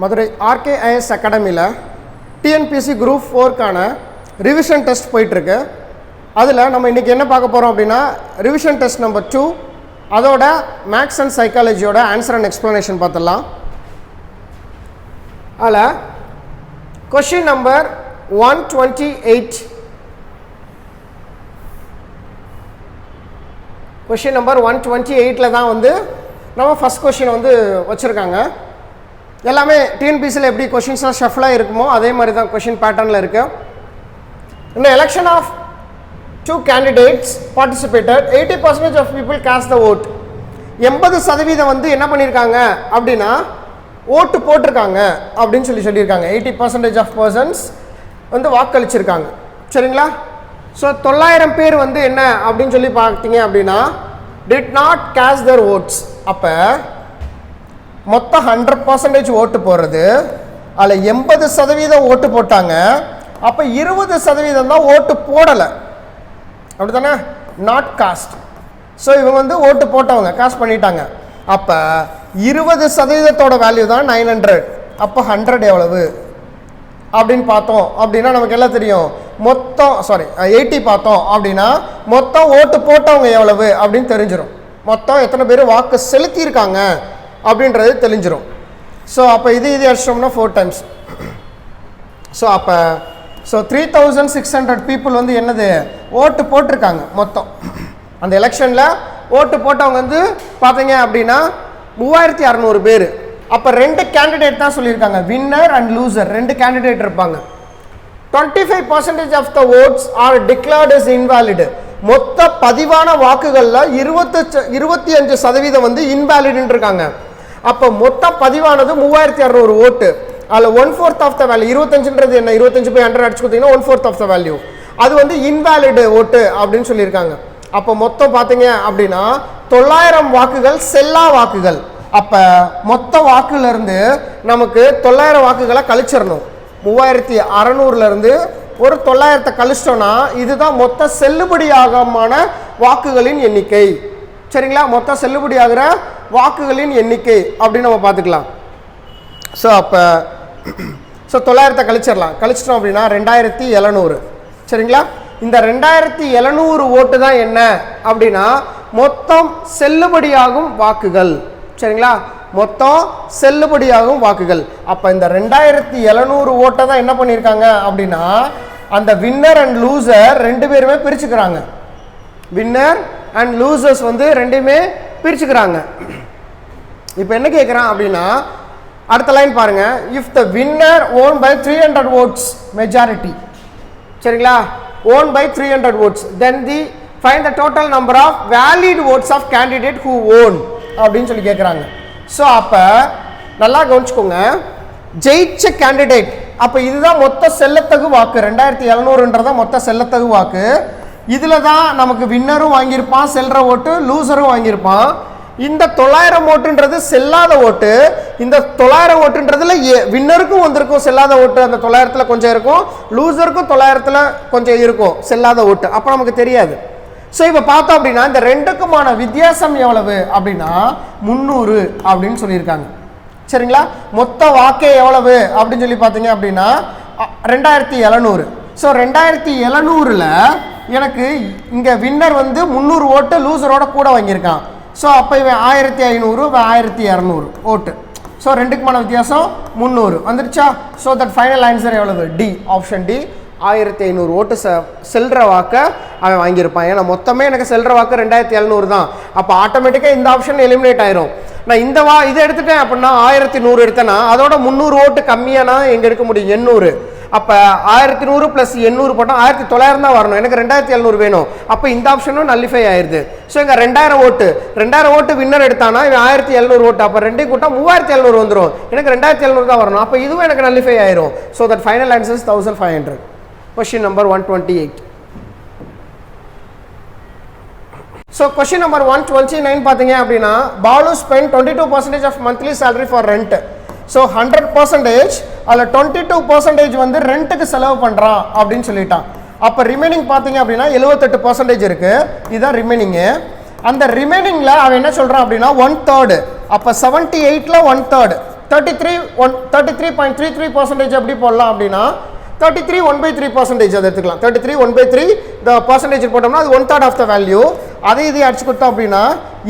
மதுரை ஆர்கேஐஎஸ் அகாடமியில் TNPSC group 4க்கான revision test போயிட்டுருக்கு. அதில் நம்ம இன்றைக்கி என்ன பார்க்க போகிறோம் அப்படின்னா ரிவிஷன் டெஸ்ட் நம்பர் 2 அதோட மேக்ஸ் அண்ட் சைக்காலஜியோட ஆன்சர் அண்ட் எக்ஸ்ப்ளனேஷன் பார்த்துடலாம். அதில் கொஷின் நம்பர் 128 கொஷின் நம்பர் 128 தான் வந்து நம்ம ஃபஸ்ட் கொஷின் வந்து வச்சுருக்காங்க. எல்லாமே டிஎன்பிசியில் எப்படி கொஷின்ஸ்லாம் ஷஃப்லாக இருக்குமோ அதே மாதிரி தான் கொஷின் பேட்டர்னில் இருக்குது. இந்த election of 2 candidates participated, 80% of people cast the vote. 80% வந்து என்ன பண்ணியிருக்காங்க அப்படின்னா ஓட்டு போட்டிருக்காங்க அப்படின்னு சொல்லியிருக்காங்க. 80% ஆஃப் பர்சன்ஸ் வந்து வாக்களிச்சிருக்காங்க. சரிங்களா? ஸோ 900 பேர் வந்து என்ன அப்படின்னு சொல்லி பார்த்தீங்க அப்படின்னா did not cast their votes. அப்போ மொத்தம் 100% ஓட்டு போடுறது, அதில் 80% ஓட்டு போட்டாங்க. அப்போ 20% தான் ஓட்டு போடலை, அப்படி தானே? Not cost. ஸோ இவங்க வந்து ஓட்டு போட்டவங்க காஸ்ட் பண்ணிட்டாங்க. அப்போ 20% வேல்யூ தான் 900. அப்போ 100 எவ்வளவு அப்படின்னு பார்த்தோம் அப்படின்னா நமக்கு எல்லாம் தெரியும். மொத்தம் 80 பார்த்தோம் அப்படின்னா மொத்தம் ஓட்டு போட்டவங்க எவ்வளவு அப்படின்னு தெரிஞ்சிடும். மொத்தம் எத்தனை பேர் வாக்கு செலுத்தியிருக்காங்க அப்படின்றது தெரிஞ்சிடும். ஸோ அப்போ இது அடிச்சிட்டோம்னா 4 times. ஸோ அப்போ 3600 பீப்புள் வந்து என்னது ஓட்டு போட்டிருக்காங்க. மொத்தம் அந்த எலெக்ஷனில் ஓட்டு போட்டவங்க வந்து பார்த்தீங்க அப்படின்னா 3600 பேர். அப்போ 2 கேண்டிடேட் தான் சொல்லியிருக்காங்க, வின்னர் அண்ட் லூசர். 2 கேண்டிடேட் இருப்பாங்க. 25% of the votes are declared is invalid. மொத்த பதிவான வாக்குகளில் 25% வந்து இன்வாலிட்னு இருக்காங்க. அப்போ மொத்தம் பதிவானது 3600 ஓட்டு. அதில் 1/4 ஆஃப் த வேல்யூ 25ன்றது என்ன? 25 போய் 100 அடிச்சு கொடுத்தீங்கன்னா 1/4 ஆஃப் த வேல்யூ அது வந்து இன்வாலிடு ஓட்டு அப்படின்னு சொல்லியிருக்காங்க. அப்போ மொத்தம் பார்த்தீங்க அப்படின்னா 900 வாக்குகள் செல்லா வாக்குகள். அப்போ மொத்த வாக்குலேருந்து நமக்கு 900 வாக்குகளை கழிச்சிடணும். 3600லேருந்து ஒரு 900 கழிச்சிட்டோன்னா இதுதான் மொத்த செல்லுபடியாகமான வாக்குகளின் எண்ணிக்கை. சரிங்களா? மொத்த செல்லுபடியாகிற வாக்குகளின் எண்ணிக்கை அப்படின்னு நம்ம பார்த்துக்கலாம். ஸோ அப்போ 900 கழிச்சிடலாம். கழிச்சிட்டோம் அப்படின்னா 2700. சரிங்களா? இந்த 2700 ஓட்டு தான் என்ன அப்படின்னா மொத்தம் செல்லுபடியாகும் வாக்குகள். சரிங்களா? மொத்தம் செல்லுபடியாகும் வாக்குகள். அப்போ இந்த 2700 ஓட்டை தான் என்ன பண்ணியிருக்காங்க அப்படின்னா அந்த வின்னர் அண்ட் லூசர் 2 பேருமே பிரிச்சுக்கிறாங்க. வின்னர் அண்ட் லூசர்ஸ் வந்து 2மே பிரிச்சுக்கிறாங்க. இப்போ என்ன கேட்குறான் அப்படின்னா அடுத்த லைன் பாருங்க. If the winner won by 300 votes majority. சரிங்களா? Won by 300 votes then the find the total number of valid votes of candidate who won அப்படின்னு சொல்லி கேட்குறாங்க. ஸோ அப்போ நல்லா கவனிச்சுக்கோங்க, ஜெயிச்ச கேண்டிடேட். அப்போ இதுதான் மொத்த செல்லத்தகு வாக்கு. 2700ன்றதான் மொத்த செல்லத்தகு வாக்கு. இதில் தான் நமக்கு வின்னரும் வாங்கியிருப்பான் செல்ற ஓட்டு, லூசரும் வாங்கியிருப்பான். இந்த 900 ஓட்டுன்றது செல்லாத ஓட்டு. இந்த 900 ஓட்டுன்றதுல வின்னருக்கும் வந்திருக்கும் செல்லாத ஓட்டு. அந்த 900ல் கொஞ்சம் இருக்கும், லூசருக்கும் 900ல் கொஞ்சம் இருக்கும் செல்லாத ஓட்டு. அப்போ நமக்கு தெரியாது. ஸோ இப்போ பார்த்தோம் அப்படின்னா இந்த 2க்குமான வித்தியாசம் எவ்வளவு அப்படின்னா 300 அப்படின்னு சொல்லியிருக்காங்க. சரிங்களா? மொத்த வாக்கே எவ்வளவு அப்படின்னு சொல்லி பார்த்தீங்க அப்படின்னா 2700. ஸோ 2700ல் எனக்கு இங்கே வின்னர் வந்து 300 ஓட்டு லூசரோட கூட வாங்கியிருக்கான். ஸோ அப்போ இவன் 1500, 1200 ஓட்டு. ஸோ 2க்குமான வித்தியாசம் 300 வந்துருச்சா? ஸோ தட் ஃபைனல் ஆன்சர் எவ்வளவு? D, option D. 1500 ஓட்டு செல்ற வாக்கை அவன் வாங்கியிருப்பான். ஏன்னா மொத்தமே எனக்கு செல்ற வாக்கு 2700 தான். அப்போ ஆட்டோமேட்டிக்காக இந்த ஆப்ஷன் எலிமினேட் ஆயிரும். நான் இந்த இதை எடுத்துட்டேன் அப்படின்னா 1100 எடுத்தேன்னா அதோட 300 ஓட்டு கம்மியானா எங்கே எடுக்க முடியும்? 800. அப்போ 1100 + 800 போட்டால் 1900 தான் வரணும். எனக்கு 2700 வேணும். அப்போ இந்த ஆப்ஷனும் நல்லிஃபை ஆயிடுது. ஸோ இங்கே 2000 ஓட்டு வின்னர் எடுத்தானா இவன் 1700 ஓட்டு. அப்போ 2 கூட்டா 3700 வந்துடும். எனக்கு 2700 தான் வரணும். அப்போ இதுவும் எனக்கு நல்லிஃபை ஆயிரும். So that final answer is 1500. Question number 128. So question number 129 பார்த்தீங்க அப்படின்னா Balu spent 22% of monthly salary for rent. So 100% அதில் 22% வந்து ரெண்ட்டுக்கு செலவு பண்ணுறான் அப்படின்னு சொல்லிட்டான். அப்போ ரிமைனிங் பார்த்தீங்க அப்படின்னா 78% இருக்குது. இதுதான் ரிமைனிங்கு. அந்த ரிமைனிங்கில் அவன் என்ன சொல்கிறான் அப்படின்னா 1/3. அப்போ 78ல் 1/3 33.33% எப்படி போடலாம் அப்படின்னா 33 1/3% அதை எடுத்துக்கலாம். 33 1/3 the percentage போட்டோம்னா அது 1/3 ஆஃப் த வேல்யூ. அதே இதை அடிச்சு கொடுத்தோம் அப்படின்னா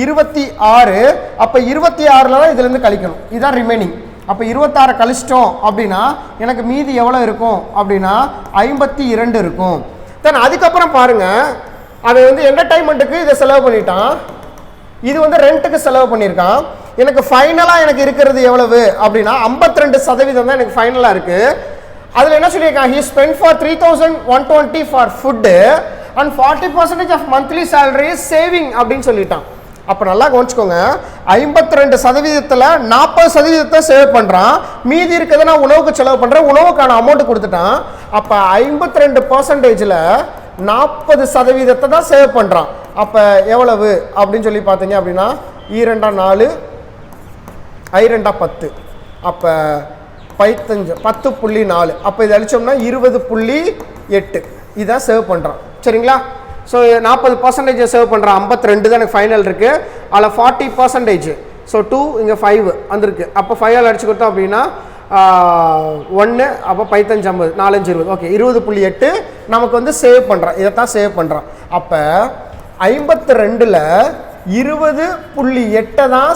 26. அப்போ 26ல தான் இதுலேருந்து கழிக்கணும். இதுதான் ரிமைனிங். அப்போ 26 கழிச்சிட்டோம் அப்படின்னா எனக்கு மீதி எவ்வளோ இருக்கும் அப்படின்னா 52 இருக்கும். தென் அதுக்கப்புறம் பாருங்க, அவன் வந்து என்டர்டைன்மெண்ட்டுக்கு இதை செலவு பண்ணிட்டான், இது வந்து ரெண்ட்டுக்கு செலவு பண்ணியிருக்கான். எனக்கு ஃபைனலாக எனக்கு இருக்கிறது எவ்வளவு அப்படின்னா 52% தான் எனக்கு ஃபைனலாக இருக்குது. அதில் என்ன சொல்லியிருக்கான், he spent for 3120 for food and 40% of monthly salary is saving அப்படின்னு சொல்லிட்டான். அப்போ நல்லா கவனிச்சுக்கோங்க, 52%ல் 40% சேவ் பண்ணுறான், மீதி இருக்கிறத நான் உணவுக்கு செலவு பண்ணுறேன், உணவுக்கான அமௌண்ட் கொடுத்துட்டான். அப்போ 52%ல் 40% தான் சேவ் பண்ணுறான். அப்போ எவ்வளவு அப்படின்னு சொல்லி பார்த்தீங்க அப்படின்னா 2 4 5 10, அப்போ 10.4. அப்போ இதை அழிச்சோம்னா 20.8 இதான் சேவ் பண்ணுறான். சரிங்களா? ஸோ 40% சேவ் பண்ணுறான், 52 தான் எனக்கு ஃபைனல் இருக்குது. அதில் 40%, ஸோ 2 இங்கே 5 வந்திருக்கு. அப்போ 5 அடிச்சு கொடுத்தோம் அப்படின்னா 1, அப்போ 15 50 4 5 20, ஓகே 20.8 நமக்கு வந்து சேவ் பண்ணுறான். இதைத்தான் சேவ் பண்ணுறான். அப்போ 52ல் 20.8 தான்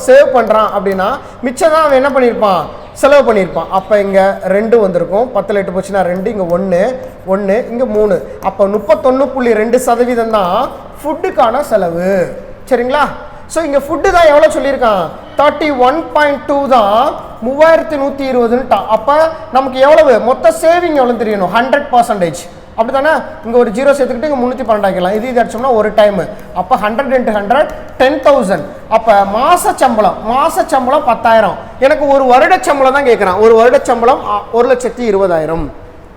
சேவ் பண்ணுறான் அப்படின்னா மிச்சம் தான் அவன் என்ன பண்ணியிருப்பான், செலவு பண்ணியிருப்பான். அப்போ இங்கே 2 வந்திருக்கும், 10ல் 8 போச்சுன்னா 2, இங்கே 1 இங்கே 3, அப்போ 31.2% தான் ஃபுட்டுக்கான செலவு. சரிங்களா? ஸோ இங்கே ஃபுட்டு தான் எவ்வளோ சொல்லியிருக்கான், 31.2 தான் 3120ன்ட்டான். அப்போ நமக்கு எவ்வளவு மொத்த சேவிங் எவ்வளோ தெரியணும், 100%. அப்படி தானே? இங்கே ஒரு 0 சேர்த்துக்கிட்டு இங்கே 312 ஆக்கிடலாம். இது அடிச்சோம்னா ஒரு டைமு. அப்போ 100 × 100 10,000. அப்போ மாத சம்பளம் 10,000. எனக்கு ஒரு வருட சம்பளம் தான் கேட்குறான். ஒரு வருட சம்பளம் 1,20,000.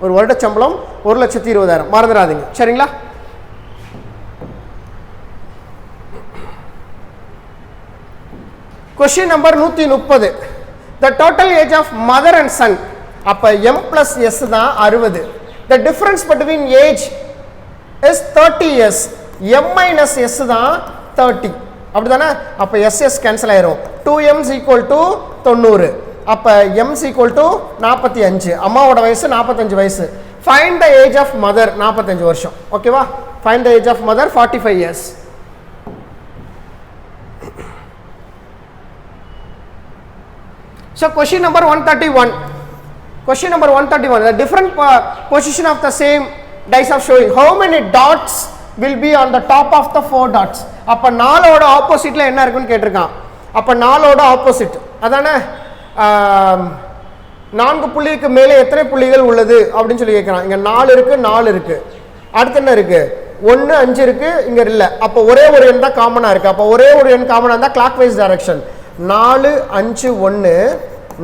ஒரு வருட சம்பளம் 1,20,000. மறந்துடாதீங்க. சரிங்களா? Question number 130. The total age of mother and son. அப்போ M+S தான் 60. The difference between age is 30 years. M-S தான் 30. அப்படி தானே? அப்போ SS கேன்சல் ஆயிரும். 2M = 90. அப்போ M = 45. அம்மாவோட வயசு 45 வயசு. Find the age of mother. 45 வருஷம். ஓகேவா? Find the age of mother 45 years. So question number 131. Question number 131. The different position of the same dice of showing how many dots will be on the top of the 4 dots. அப்போ 4ஓட ஆப்போசிட்டில் என்ன இருக்குன்னு கேட்டிருக்கான். அப்போ 4ஓட opposite அதானே 4 புள்ளிக்கு மேலே எத்தனை புள்ளிகள் உள்ளது அப்படின்னு சொல்லி கேட்குறான். இங்கே 4 இருக்குது, 4 இருக்குது. அடுத்து என்ன இருக்குது, 1 5 இருக்குது, இங்கே இல்லை. அப்போ ஒரே ஒரு எண் தான் காமனாக இருக்குது. அப்போ ஒரே ஒரு எண் காமனாக இருந்தால் கிளாக் வைஸ் டைரக்ஷன் 4 5 1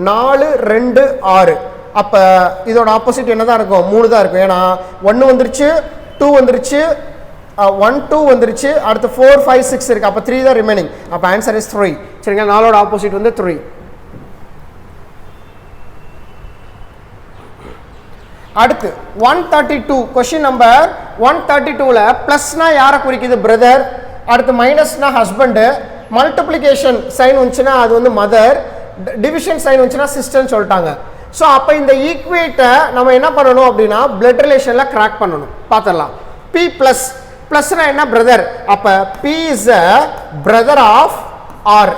4 2 6. அப்போ இதோட ஆப்போசிட் என்ன தான் இருக்கும், 3 தான் இருக்கும். ஏன்னா 1 வந்துருச்சு, 2 வந்துருச்சு, 1 2 வந்துருச்சு, அடுத்து 4 5 6 இருக்குது. அப்போ 3 தான் ரிமைனிங். அப்போ ஆன்சர் இஸ் 3. சரிங்களா? 4ஓட ஆப்போசிட் வந்து 3. அடுத்து 132. கொஸ்டின் நம்பர் 132ல் ப்ளஸ்னா யாரை குறிக்குது, பிரதர். அடுத்து மைனஸ்னா ஹஸ்பண்டு. மல்டிப்ளிகேஷன் சைன் வந்துச்சுன்னா அது வந்து மதர். டிவிஷன் சைன் வந்துச்சுன்னா சிஸ்டர்னு சொல்லிட்டாங்க. ஸோ அப்போ இந்த ஈக்குவேட்டை நம்ம என்ன பண்ணணும் அப்படின்னா பிளட் ரிலேஷனில் கிராக் பண்ணணும். பார்த்துடலாம். P ப்ளஸ்னா என்ன, பிரதர். அப்போ P is a brother of R.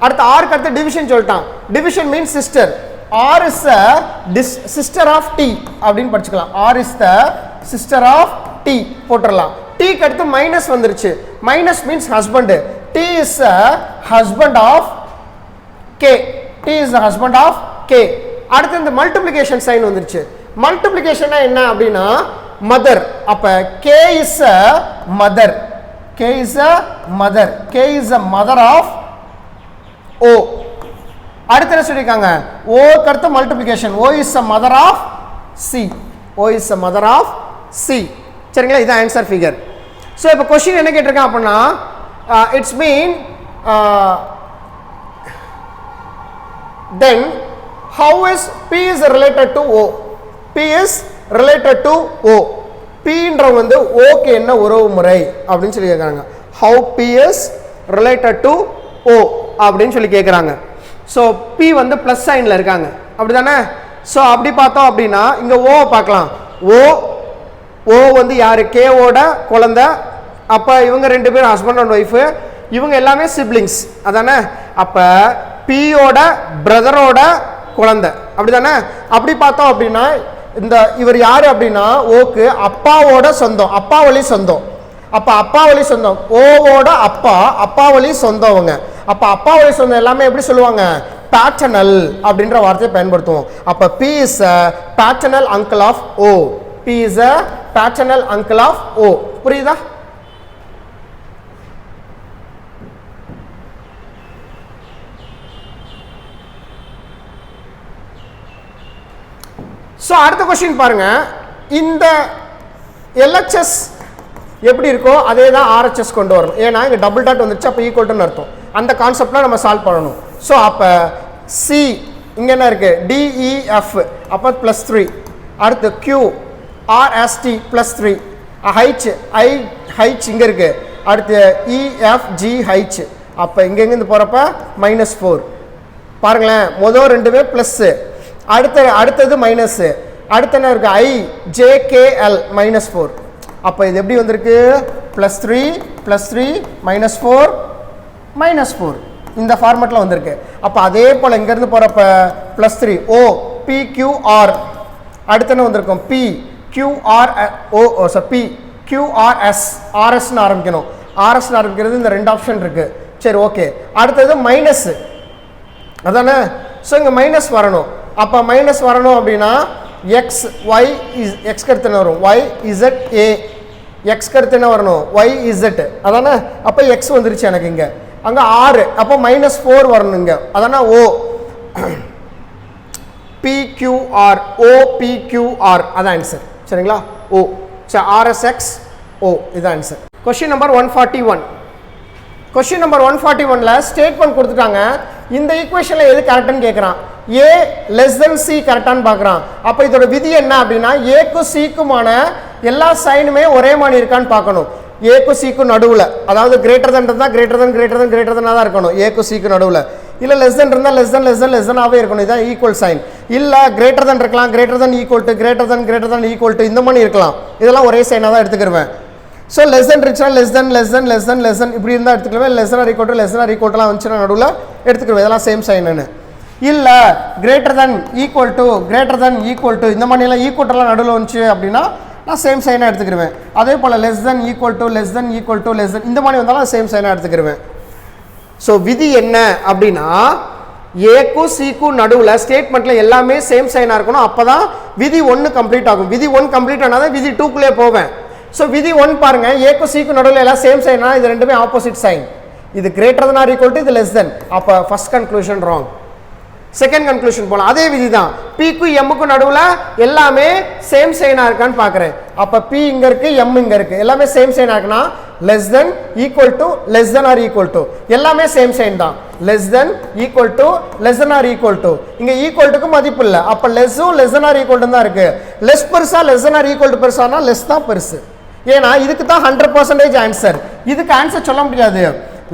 அடுத்து ஆருக்கு அடுத்து டிவிஷன் சொல்லிட்டான். Division means sister. R is a sister of T அப்படின்னு படிச்சுக்கலாம். R is the sister of T போட்டுடலாம். Tக்கு அடுத்து மைனஸ் வந்துருச்சு. Minus means husband. T is a husband of K. T is the husband of K. அடுத்து இந்த multiplication sign வந்துருச்சு. Multiplication என்ன அப்படின்னா மதர். அப்ப K is a mother. K is a mother. K is a mother of O. அடுத்து என்ன சொல்லியிருக்காங்க, O அடுத்து multiplication. O is a mother of C. O is a mother of C. சரிங்களா? இதான் ஆன்சர் ஃபிகர். ஸோ இப்போ question என்ன கேட்டிருக்கான் அப்படின்னா it's mean then how is P is related to O? P is related to O. P ன்ற வந்து O க்கு என்ன உறவு முறை அப்படின்னு சொல்லி கேக்குறாங்க. How P is related to O அப்படின்னு சொல்லி கேக்குறாங்க. ஸோ பி வந்து ப்ளஸ் சைனில் இருக்காங்க அப்படி தானே. ஸோ அப்படி பார்த்தோம் அப்படின்னா இங்கே ஓ பார்க்கலாம். ஓ வந்து யார்? கேவோட குழந்தை. அப்போ இவங்க 2 பேரும் ஹஸ்பண்ட் அண்ட் ஒய்ஃபு. இவங்க எல்லாமே சிப்ளிங்ஸ் அதானே. அப்போ பியோட பிரதரோட குழந்தை அப்படி தானே. அப்படி பார்த்தோம் அப்படின்னா இந்த இவர் யார் அப்படின்னா ஓக்கு அப்பாவோட சொந்தம், அப்பா வழி சொந்தம். அப்போ அப்பா வழி சொந்தம் ஓவோட அப்பா வழி சொந்தம் அவங்க. அப்போ அப்பா வழி சொந்தம் எல்லாமே எப்படி சொல்லுவாங்க? பேட்டர்னல் அப்படின்ற வார்த்தையை பயன்படுத்துவோம். அப்போ B is a paternal uncle of O. B is a paternal uncle of O. புரியுதா? ஸோ அடுத்த கொஸ்டின் பாருங்க. இந்த எல்ஹெச்எஸ் எப்படி இருக்கோ அதே தான் ஆர்ஹெச்எஸ் கொண்டு வரணும். ஏன்னா இங்கே டபுள் டாட் வந்துருச்சு, அப்போ ஈக்குவல்ட்டுன்னு அர்த்தம். அந்த கான்செப்ட்லாம் நம்ம சால்வ் பண்ணணும். ஸோ அப்போ சி இங்கே என்ன இருக்குது? டிஇஎஃப் அப்போ +3. அடுத்து கியூ ஆர்எஸ்டி +3. ஹைச் இங்கே இருக்குது. அடுத்து இஎஃப்ஜிஹெச் அப்போ இங்கேருந்து போகிறப்ப -4. பாருங்களேன், மொதல் 2மே ப்ளஸ்ஸு, அடுத்தது மைனஸு, அடுத்து என்ன இருக்குது? IJKL -4. அப்போ இது எப்படி வந்திருக்கு? +3 -4 -4 இந்த ஃபார்மெட்டில் வந்திருக்கு. அப்போ அதே போல் இங்கேருந்து போகிறப்ப +3 O PQR அடுத்து என்ன வந்திருக்கும்? PQRS RSன்னு ஆரம்பிக்கணும். RSன்னு ஆரம்பிக்கிறது இந்த 2 ஆப்ஷன் இருக்குது. சரி ஓகே. அடுத்தது மைனஸ் அதானே. ஸோ இங்கே மைனஸ் வரணும். அப்போ மைனஸ் வரணும் அப்படின்னா எக்ஸ் ஒய் எக்ஸ்க்கு அடுத்து என்ன வரும்? YZA எக்ஸ்க்கு அடுத்து என்ன வரணும்? YZ அதானே. அப்போ எக்ஸ் வந்துருச்சு எனக்கு இங்கே. அங்கே 6 அப்போ -4 வரணும் இங்கே அதானே. O PQR OPQR அதான் ஆன்சர். சரிங்களா? O சரி RSX O இதுதான் answer. Question number 141. Question number 141ல் ஸ்டேட்மெண்ட் கொடுத்துட்டாங்க. இந்த ஈக்குவேஷனில் எது கரெக்டுன்னு கேட்குறான். A c கரெக்டான்னு பார்க்குறான். அப்போ இதோட விதி என்ன அப்படின்னா ஏக்கும் சிக்குமான எல்லா சைனுமே ஒரே மாதிரி இருக்கான்னு பார்க்கணும். ஏக்கும் சிக்கும் நடுவில், அதாவது கிரேட்டர் தன் இருந்தால் கிரேட்டர் தனாக தான் இருக்கணும் ஏக்கும் சிக்கு நடுவில். இல்லை லெஸ் தென் இருந்தால் லெஸ் தென்னாகவே இருக்கணும். இதுதான் ஈக்குவல் சைன். இல்லை கிரேட்டர் தன் இருக்கலாம், கிரேட்டர் தன் ஈக்குவல் டு இந்த மாதிரி இருக்கலாம். இதெல்லாம் ஒரே சைனாக தான் எடுத்துக்கிருவேன். ஸோ லெஸ் தென் இருந்துச்சுன்னா லெஸ் தென் இப்படி இருந்தால் எடுத்துக்கிடுவேன். லெஸ் தென் ஆர் ஈக்குவல்லாம் வந்துச்சுன்னா நடுவில் எடுத்துக்கிடுவேன். இதெல்லாம் சேம் சைனுன்னு. இல்லை கிரேட்டர் தென் ஈக்குவல் டு இந்த மாதிரிலாம் ஈக்குவல்லாம் நடுவில் வந்துச்சு அப்படின்னா நான் சேம் சைனாக எடுத்துக்கிடுவேன். அதே போல் லெஸ் தென் ஈக்குவல் டு இந்த மாதிரி வந்தாலும் சேம் சைனாக எடுத்துக்கிடுவேன். ஸோ விதி என்ன அப்படின்னா ஏக்கும் சிக்கும் நடுவில் ஸ்டேட்மெண்ட்டில் எல்லாமே சேம் சைனாக இருக்கணும். அப்போ தான் விதி 1 கம்ப்ளீட் ஆகும். விதி 1 கம்ப்ளீட் ஆனால் தான் விதி 2க்குள்ளே போவேன். ஸோ விதி 1 பாருங்கள், ஏக்கும் சிக்கும் நடுவில் எல்லாம் சேம் சைனா, இது ரெண்டுமே ஆப்போசிட் சைன். இது greater than or equal to, இது லெஸ் தென். அப்போ first conclusion wrong. Second conclusion போகலாம். அதே விதி தான். பிக்கும் எம்முக்கும் நடுவில் எல்லாமே சேம் சைனாக இருக்கான்னு பார்க்குறேன். அப்போ பி இங்கே இருக்குது, எம் இங்கே இருக்குது, எல்லாமே சேம் சைனாக இருக்குன்னா less than equal to less than or equal to எல்லாமே சேம் சைன் தான். Less than equal to less than or equal to இங்கே ஈக்குவல் டுக்கு மதிப்பு இல்லை. அப்போ லெஸ்ஸும் less than or equal to தான் இருக்குது. லெஸ் பெருசா less than or equal to பெருசானா லெஸ் தான் பெருசு. ஏன்னா இதுக்கு தான் 100% ஆன்சர். இதுக்கு ஆன்சர் சொல்ல முடியாது.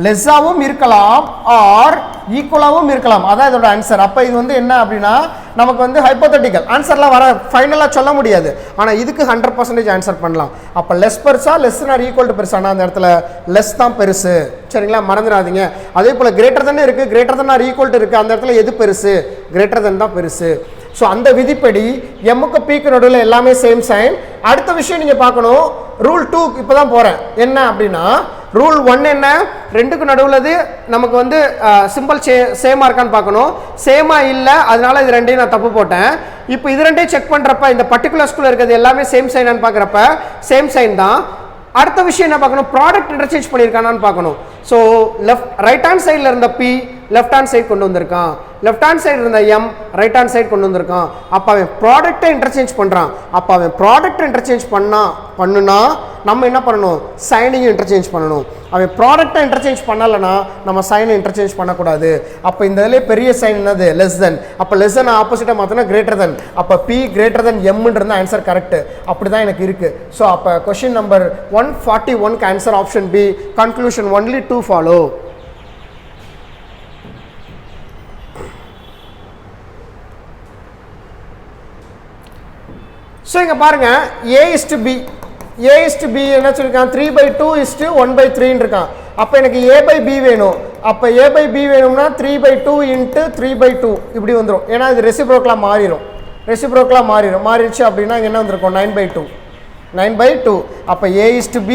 லெஸ்ஸாகவும் இருக்கலாம் ஆர் ஈக்குவலாகவும் இருக்கலாம். அதான் இதோட ஆன்சர். அப்போ இது வந்து என்ன அப்படின்னா நமக்கு வந்து ஹைப்போதெட்டிக்கல் ஆன்சர்லாம் வர ஃபைனலாக சொல்ல முடியாது. ஆனால் இதுக்கு 100% ஆன்சர் பண்ணலாம். அப்போ லெஸ் பெருசா லெஸ் ஆர் ஈக்குவல் டு பெருசானா அந்த இடத்துல லெஸ் தான் பெருசு. சரிங்களா? மறந்துடாதீங்க. அதே போல் கிரேட்டர் தன் இருக்குது, greater than or equal to இருக்குது, அந்த இடத்துல எது பெருசு? கிரேட்டர் தன் தான் பெருசு. ஸோ அந்த விதிப்படி எம்முக்கு பிக்கு நடுவில் எல்லாமே சேம் சைன். அடுத்த விஷயம் நீங்கள் பார்க்கணும், ரூல் 2 இப்போ தான் போகிறேன். என்ன அப்படின்னா ரூல் 1 என்ன? 2க்கு நடுவுலது நமக்கு வந்து சிம்பிள் சேமாக இருக்கான்னு பார்க்கணும். சேமாக இல்லை, அதனால இது ரெண்டையும் நான் தப்பு போட்டேன். இப்போ இது ரெண்டையும் செக் பண்ணுறப்ப இந்த பர்டிகுலர் ஸ்கூலில் இருக்கிறது எல்லாமே சேம் சைனான்னு பார்க்குறப்ப சேம் சைன் தான். அடுத்த விஷயம் என்ன பார்க்கணும்? ப்ராடக்ட் இன்டர்சேஞ்ச் பண்ணியிருக்கானான்னு பார்க்கணும். ஸோ ரைட் ஹேண்ட் சைடில் இருந்த பி லெஃப்ட் ஹேண்ட் சைடு கொண்டு வந்திருக்கான், லெஃப்ட் ஹேண்ட் சைடு இருந்த எம் ரைட் ஹேண்ட் சைடு கொண்டு வந்திருக்கான். அப்போ அவன் ப்ராடக்டை இன்டர்சேஞ்ச் பண்ணுறான். அப்போ அவன் ப்ராடக்ட் இன்டர்சேஞ்ச் பண்ணுனா நம்ம என்ன பண்ணணும்? சைனையும் இன்டர்சேஞ்ச் பண்ணணும். அவன் ப்ராடக்டை இன்டர்சேஞ்ச் பண்ணலைன்னா நம்ம சைனை இன்டர்சேஞ்ச் பண்ணக்கூடாது. அப்போ இந்த இதிலே பெரிய சைன் என்னது? Less than. அப்போ லெஸ் தென் ஆப்போசிட்டாக மாற்றினா கிரேட்டர் தென். அப்போ பி கிரேட்டர் தென் எம்ன்றது ஆன்சர் கரெக்ட். அப்படி தான் எனக்கு இருக்குது. ஸோ அப்போ கொஸ்டின் நம்பர் 141க்கு answer option B. Conclusion only 2 follow. So இங்கே பாருங்கள் A/B A/B என்ன சொல்லியிருக்கான் 3/2 1/3 இருக்கான். அப்போ எனக்கு A/B வேணும். அப்போ A/B வேணும்னா 3/2 × 3/2 இப்படி வந்துடும். ஏன்னா இது ரெசிப்ரோக்கலாக மாறிடுச்சு அப்படின்னா இங்கே என்ன வந்திருக்கும் 9/2 அப்போ A/B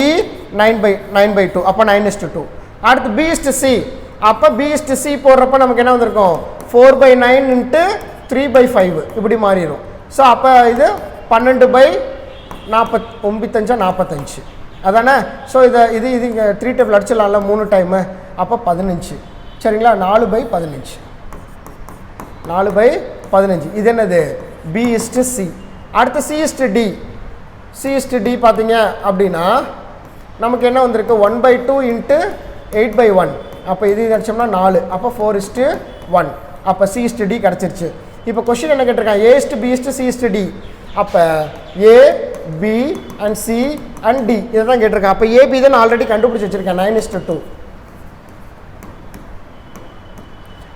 9/2 அப்போ 9:2. அடுத்து B/C அப்போ B/C போடுறப்ப நமக்கு என்ன வந்திருக்கும் 4/9 × 3/5 இப்படி மாறிடும். ஸோ அப்போ இது 12/45 அதானே. ஸோ இது இங்கே 3 டேபிள் அடிச்சிடலாம்ல 3 டைமு. அப்போ 15 சரிங்களா. 4/15 இது என்னது B/C. அடுத்து C/D பார்த்தீங்க அப்படின்னா நமக்கு என்ன வந்திருக்கு 1/2 × 8/1 அப்போ இது அடிச்சோம்னா 4 அப்போ 4:1 அப்போ C/D கிடச்சிருச்சு. இப்போ கொஸ்டின் என்ன கேட்டிருக்காங்க A/B/C/D அப்போ A, B and C and D இதை தான் கேட்டிருக்கேன். அப்போ AB தான் நான் ஆல்ரெடி கண்டுபிடிச்சி வச்சுருக்கேன் 9:2.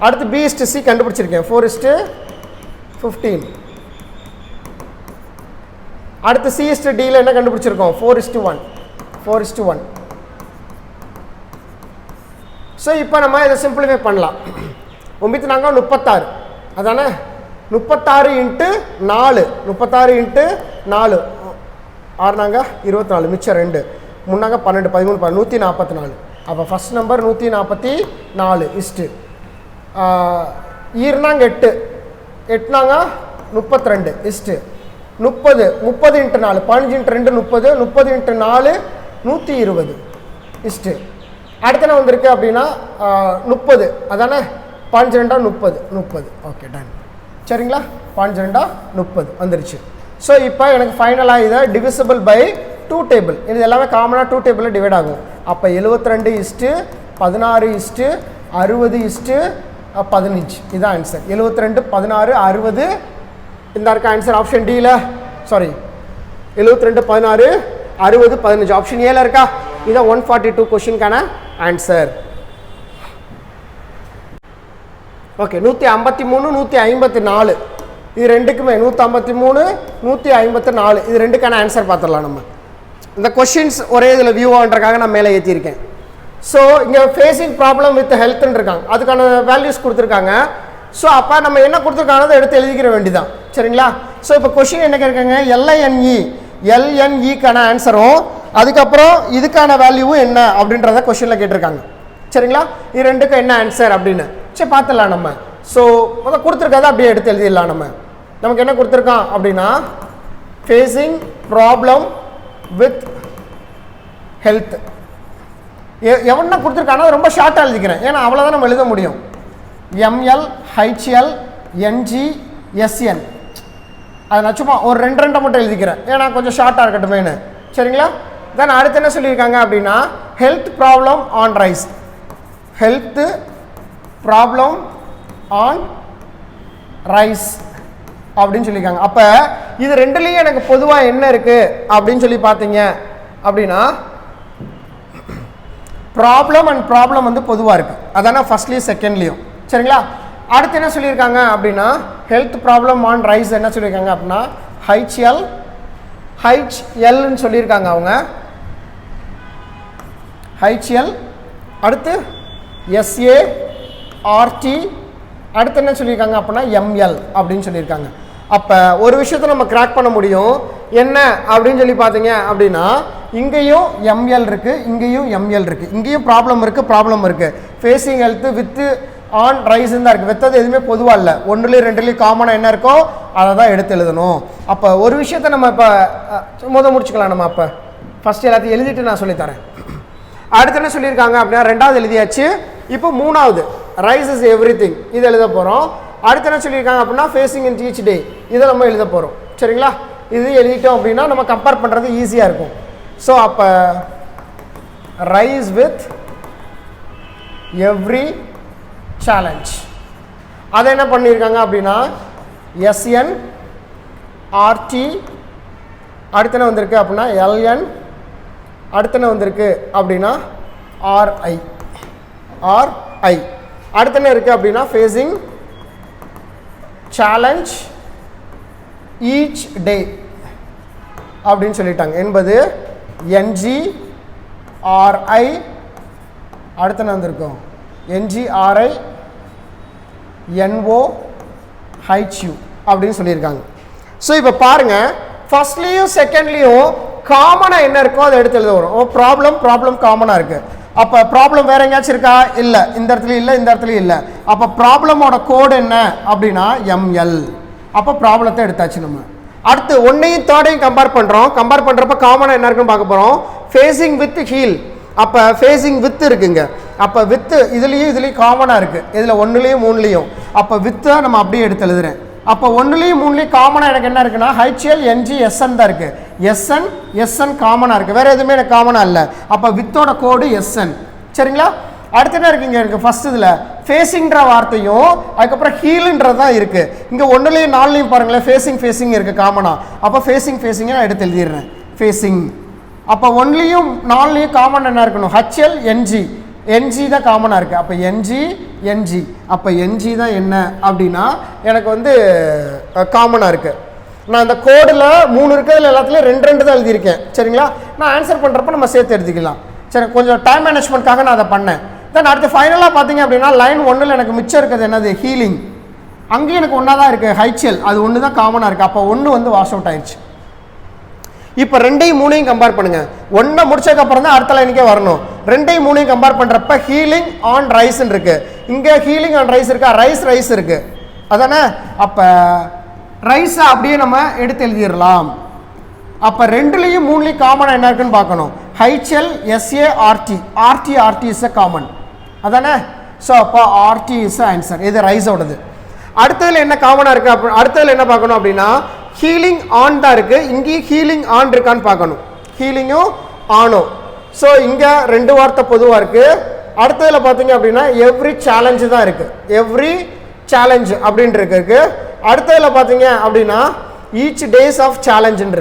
அடுத்து B/C கண்டுபிடிச்சிருக்கேன் 4:15. அடுத்து C/Dயில் என்ன கண்டுபிடிச்சிருக்கோம் 4:1. ஸோ இப்போ நம்ம இதை சிம்பிளிஃபை பண்ணலாம். 36 அதானே 36 × 4 6 நாங்க 24 மிச்சம் 2 3 12 13 144. அப்போ first number 144 is to ஈர்னாங்க 8 8 32 is to 30 × 4 15 × 2 30 30 × 4 120 is to அடுத்த என்ன வந்திருக்கு அப்படின்னா 30 அதானே 15 30 ஓகே டன் சரிங்களா. 15 30 வந்துருச்சு. ஸோ இப்போ எனக்கு ஃபைனலாக இதை டிவிசிபிள் பை 2 டேபிள் இது எல்லாமே காமனாக 2 டேபிளில் டிவைட் ஆகும். அப்போ 72 16 60 15 இதுதான் ஆன்சர். 72 16 60 இந்த இருக்க ஆன்சர் ஆப்ஷன் டியில் சாரி 72 16 60 15 ஆப்ஷன் ஏல இருக்கா. இதான் 142 கொஸ்டின்கான ஆன்சர். ஓகே 153 154 இது ரெண்டுக்குமே 153 154 இது ரெண்டுக்கான ஆன்சர் பார்த்துடலாம். நம்ம இந்த கொஷின்ஸ் ஒரே இதில் வியூ ஆகிறதுக்காக நான் மேலே ஏற்றிருக்கேன். ஸோ இங்கே ஃபேஸிங் ப்ராப்ளம் வித் ஹெல்த்ன்னு இருக்காங்க அதுக்கான வேல்யூஸ் கொடுத்துருக்காங்க. ஸோ அப்போ நம்ம என்ன கொடுத்துருக்காங்க அதை எடுத்து எழுதிக்கிற வேண்டிதான் சரிங்களா. ஸோ இப்போ கொஷின் என்ன கேட்குறாங்க LNEக்கான ஆன்சரும் அதுக்கப்புறம் இதுக்கான வேல்யூவும் என்ன அப்படின்றத கொஷினில் கேட்டிருக்காங்க சரிங்களா. இது ரெண்டுக்கும் என்ன ஆன்சர் அப்படின்னு சரி பார்த்துடலாம் நம்ம. ஸோ முதல் கொடுத்துருக்காத அப்படியே எடுத்து எழுதிடலாம். நமக்கு என்ன கொடுத்துருக்கான் அப்படின்னா ஃபேஸிங் ப்ராப்ளம் வித் ஹெல்த் எவனா கொடுத்துருக்கானோ ரொம்ப ஷார்ட்டாக எழுதிக்கிறேன் ஏன்னா அவ்வளோதான் நம்ம எழுத முடியும். ML HL NG SN அதை நான் சும்மா ஒரு 2 மட்டும் எழுதிக்கிறேன் ஏன்னா கொஞ்சம் ஷார்ட்டாக இருக்கட்டுமேனு சரிங்களா. தென் அடுத்து என்ன சொல்லியிருக்காங்க அப்படின்னா health problem on rice health problem on rice அப்படின்னு சொல்லியிருக்காங்க. அப்போ இது ரெண்டுலேயும் எனக்கு பொதுவாக என்ன இருக்குது அப்படின்னு சொல்லி பார்த்தீங்க அப்படின்னா ப்ராப்ளம் அண்ட் ப்ராப்ளம் வந்து பொதுவாக இருக்குது அதானே ஃபர்ஸ்ட்லேயும் செகண்ட்லேயும் சரிங்களா. அடுத்து என்ன சொல்லியிருக்காங்க அப்படின்னா ஹெல்த் ப்ராப்ளம் ஆன் ரைஸ் என்ன சொல்லியிருக்காங்க அப்படின்னா HLன்னு சொல்லியிருக்காங்க அவங்க HL அடுத்து SART அடுத்து என்ன சொல்லியிருக்காங்க அப்படின்னா ML அப்படின்னு சொல்லியிருக்காங்க. அப்போ ஒரு விஷயத்தை நம்ம கிராக் பண்ண முடியும் என்ன அப்படின்னு சொல்லி பார்த்தீங்க அப்படின்னா இங்கேயும் ML இருக்குது இங்கேயும் ML இருக்குது இங்கேயும் ப்ராப்ளம் இருக்குது ஃபேஸிங் ஹெல்த்து வித்து ஆன் ரைஸ்ன்னு தான் இருக்குது. வெத்தது எதுவுமே பொதுவாக இல்லை 1லேயும் 2லேயும் காமனாக என்ன இருக்கோ அதை தான் எடுத்து எழுதணும். அப்போ ஒரு விஷயத்தை நம்ம இப்போ முடிச்சுக்கலாம். நம்ம அப்போ ஃபஸ்ட்டு எல்லாத்தையும் எழுதிட்டு நான் சொல்லித்தரேன். அடுத்து என்ன சொல்லியிருக்காங்க அப்படின்னா 2வது எழுதியாச்சு. இப்போ 3வது ரைஸ் இஸ் எவ்ரிதிங் இது எழுத போகிறோம். அடுத்து என்ன சொல்லியிருக்காங்க அப்படின்னா ஃபேஸிங் இன் ஈச் டே இதை நம்ம எழுத போகிறோம் சரிங்களா. இது எழுதிட்டோம் அப்படின்னா நம்ம கம்பேர் பண்ணுறது ஈஸியாக இருக்கும். ஸோ அப்போ ரைஸ் வித் எவ்ரி சேலஞ்ச் அதை என்ன பண்ணியிருக்காங்க அப்படின்னா SNRT அடுத்து என்ன வந்திருக்கு அப்படின்னா LN அடுத்து என்ன வந்திருக்கு அப்படின்னா RI அடுத்து என்ன இருக்குது அப்படின்னா ஃபேஸிங் சேலஞ்ச் ஈச் டே அப்படின்னு சொல்லிட்டாங்க. என்பது NGRI, அடுத்து என்ன வந்திருக்கும் NGRI NOHU அப்படின்னு சொல்லியிருக்காங்க. ஸோ இப்போ பாருங்கள், ஃபர்ஸ்ட்லேயும் செகண்ட்லேயும் காமனாக என்ன இருக்கோ அதை எடுத்து எழுத வரும். ப்ராப்ளம் காமனாக இருக்குது. அப்போ ப்ராப்ளம் வேறு எங்கேயாச்சும் இருக்கா? இல்லை. இந்த இடத்துல இல்லை, இந்த இடத்துல இல்லை. அப்போ ப்ராப்ளமோட கோடு என்ன அப்படின்னா ML. அப்போ ப்ராப்ளத்தை எடுத்தாச்சு நம்ம. அடுத்து 1ஐயும் 3ஐயும் கம்பேர் பண்ணுறோம். கம்பேர் பண்ணுறப்ப காமனாக என்ன இருக்குன்னு பார்க்க போகிறோம். Facing with heel. அப்போ ஃபேஸிங் வித் இருக்குங்க. அப்போ வித்து இதுலேயும் காமனாக இருக்குது. இதில் 1லேயும் 3லேயும். அப்போ வித்தை நம்ம அப்படியே எடுத்து எழுதுறேன். அப்போ 1லேயும் 3லேயும் காமனாக எனக்கு என்ன இருக்குன்னா HL NG SN தான் இருக்குது. SN காமனாக இருக்குது. வேறு எதுவுமே எனக்கு காமனாக இல்லை. அப்போ வித்தோட கோடு SN. சரிங்களா? அடுத்து என்ன இருக்குங்க எனக்கு ஃபர்ஸ்ட் இதில் ஃபேஸிங்கிற வார்த்தையும் அதுக்கப்புறம் ஹீலுன்றது தான் இருக்குது. இங்கே 1லேயும் 4லேயும் பாருங்களேன் ஃபேஸிங் இருக்குது காமனாக. அப்போ ஃபேஸிங்கை நான் எடுத்து எழுதிடுறேன். ஃபேஸிங். அப்போ 1லேயும் 4லேயும் காமன் என்ன இருக்கணும்? HL NG தான் காமனாக இருக்குது. அப்போ NG. அப்போ NG தான் என்ன அப்படின்னா எனக்கு வந்து காமனாக இருக்குது. நான் இந்த கோடில் 3 இருக்கிறதுல எல்லாத்துலேயும் 2 தான் எழுதியிருக்கேன். சரிங்களா? நான் ஆன்சர் பண்ணுறப்ப நம்ம சேர்த்து எடுத்துக்கலாம். சரி, கொஞ்சம் டைம் மேனேஜ்மெண்ட்காக நான் அதை பண்ணேன். தென் அடுத்து ஃபைனலாக பார்த்தீங்க அப்படின்னா லைன் 1ல் எனக்கு மிச்சம் இருக்கிறது என்னது? ஹீலிங். அங்கேயும் எனக்கு ஒன்றா தான் இருக்குது HL. அது 1 தான் காமனாக இருக்குது. அப்போ 1 வந்து வாஷ் அவுட் ஆயிடுச்சு. இப்போ 2ஐயும் 3ஐயும் கம்பேர் பண்ணுங்கள். 1 முடிச்சதுக்கப்புறம் தான் அடுத்த லைனுக்கே வரணும். 2ஐயும் 3ஐயும் கம்பேர் பண்ணுறப்ப ஹீலிங் ஆன் ரைஸ்ன்னு இருக்குது. இங்கே ஹீலிங் ஆன் ரைஸ் இருக்கா? ரைஸ் இருக்குது. அதானே? அப்போ ரைஸை அப்படியே நம்ம எடுத்து எழுதிடலாம். அப்போ 2லேயும் 3லேயும் காமனாக என்ன இருக்குன்னு பார்க்கணும். HL SA RT is a common. அதானே? ஸோ அப்போ RT இஸ் ஆன்சர். இது ரைஸோடது. அடுத்ததில் என்ன காமனாக இருக்குது? அப்போ அடுத்ததில் என்ன பார்க்கணும் அப்படின்னா ஹீலிங் ஆன் தான் இருக்குது. இங்கேயும் ஹீலிங் ஆன் இருக்கான்னு பார்க்கணும். ஹீலிங்கும் ஆனும். ஸோ இங்கே 2 வார்த்தை பொதுவாக இருக்குது. அடுத்ததில் பார்த்தீங்க அப்படின்னா எவ்ரி சேலஞ்சு தான் இருக்குது. எவ்ரி சேலஞ்சு அப்படின்ட்டு இருக்கு. அடுத்ததில் பார்த்தீங்க அப்படின்னா ஈச் டேஸ் ஆஃப் சேலஞ்சுன்னு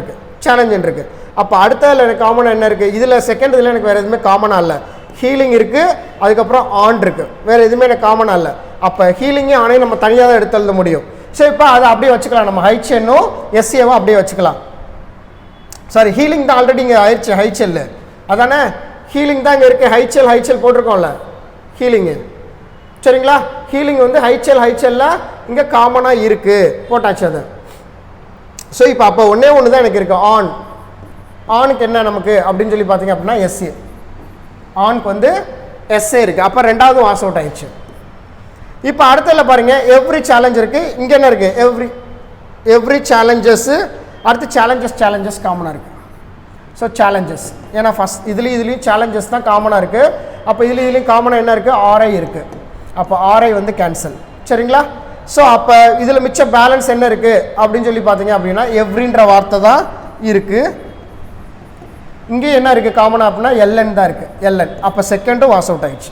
இருக்குது. அப்போ அடுத்ததில் எனக்கு காமனாக என்ன இருக்குது? இதில் செகண்ட் இதில் எனக்கு வேறு எதுவுமே காமனாக இல்லை. ஹீலிங் இருக்குது, அதுக்கப்புறம் ஆன் இருக்குது. வேறு எதுவுமே எனக்கு காமனாக இல்லை. அப்போ ஹீலிங்கே ஆனையும் நம்ம தனியாக தான் எடுத்து எழுத முடியும். ஸோ இப்போ அதை அப்படியே வச்சுக்கலாம். நம்ம HNனும் SAவும் அப்படியே வச்சுக்கலாம். சாரி, ஹீலிங் தான் ஆல்ரெடி இங்கே ஆயிடுச்சு. HL அதானே? ஹீலிங் தான் இங்கே இருக்குது. HL போட்டிருக்கோம்ல ஹீலிங்கு. சரிங்களா? ஹீலிங் வந்து HL இங்கே காமனாக இருக்குது, போட்டாச்சு அதை. ஸோ இப்போ அப்போ ஒன்றே தான் எனக்கு இருக்குது. ஆனுக்கு என்ன நமக்கு அப்படின்னு சொல்லி பார்த்தீங்க அப்படின்னா SA. ஆனுக்கு வந்து SA இருக்குது. அப்போ 2வது வாஷ் அவுட் ஆயிடுச்சு. இப்போ அடுத்ததில் பாருங்கள் எவ்ரி சேலஞ்ச் இருக்குது. இங்கே என்ன இருக்குது? Every challenges. அடுத்து சேலஞ்சஸ் காமனாக இருக்குது. ஸோ சேலஞ்சஸ், ஏன்னா ஃபஸ்ட் இதுலேயும் சேலஞ்சஸ் தான் காமனாக இருக்குது. அப்போ இதுலேயும் காமனாக என்ன இருக்குது? RI இருக்குது. அப்போ RI வந்து கேன்சல். சரிங்களா? ஸோ அப்போ இதில் மிச்ச பேலன்ஸ் என்ன இருக்குது அப்படின்னு சொல்லி பார்த்தீங்க அப்படின்னா எவ்ரின்ற வார்த்தை தான் இருக்குது. இங்கே என்ன இருக்குது காமனாக அப்படின்னா LN தான் இருக்குது. LN. அப்போ செகண்டும் வாஷ் அவுட் ஆயிடுச்சு.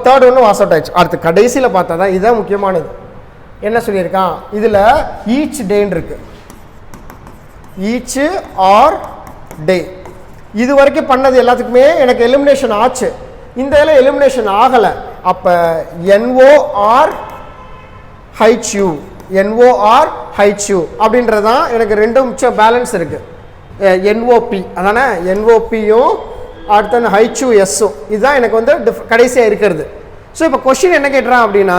தேர்ட் ஒன்று வாஷ் அவுட் ஆயிடுச்சு. அடுத்து கடைசியில் பார்த்தா தான் இதுதான் முக்கியமானது. என்ன சொல்லியிருக்கான்? இதில் ஈச் டேன்னு இருக்குது. ஈச் ஆர் டே. இது வரைக்கும் பண்ணது எல்லாத்துக்குமே எனக்கு எலிமினேஷன் ஆச்சு. இந்த இதில் எலிமினேஷன் ஆகலை. அப்போ NORHU அப்படின்றது தான் எனக்கு 2 மிச்சம் பேலன்ஸ் இருக்குது. NOP அதானே? NOPயும் அடுத்த HUSம் இதுதான் எனக்கு வந்து கடைசியாக இருக்கிறது. ஸோ இப்போ கொஸ்டின் என்ன கேட்டுறான் அப்படின்னா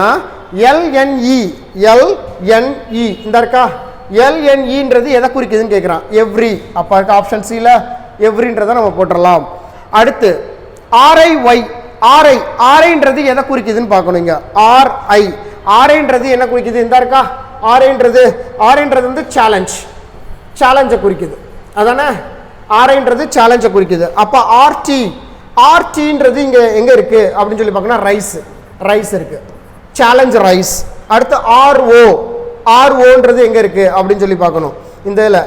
LNE இந்த இருக்கா? LNEன்றது எதை குறிக்குதுன்னு கேட்குறான். எவ்ரி. அப்போ இருக்க ஆப்ஷன் சியில் எவ்ரின்றதை நம்ம போட்டுடலாம். அடுத்து RIன்றது எதை குறிக்குதுன்னு பார்க்கணும். இங்கே RIன்றது என்ன குறிக்குது? இந்த இருக்கா? RIன்றது வந்து சேலஞ்சை குறிக்குது. அதானே? RIன்றது சேலஞ்சை குறிக்குது. அப்போ RTன்றது இங்கே எங்கே இருக்குது அப்படின்னு சொல்லி பார்க்கணும். ரைஸ் இருக்குது. Challenge rice. அடுத்து ROன்றது எங்கே இருக்குது அப்படின்னு சொல்லி பார்க்கணும். இந்த இதில்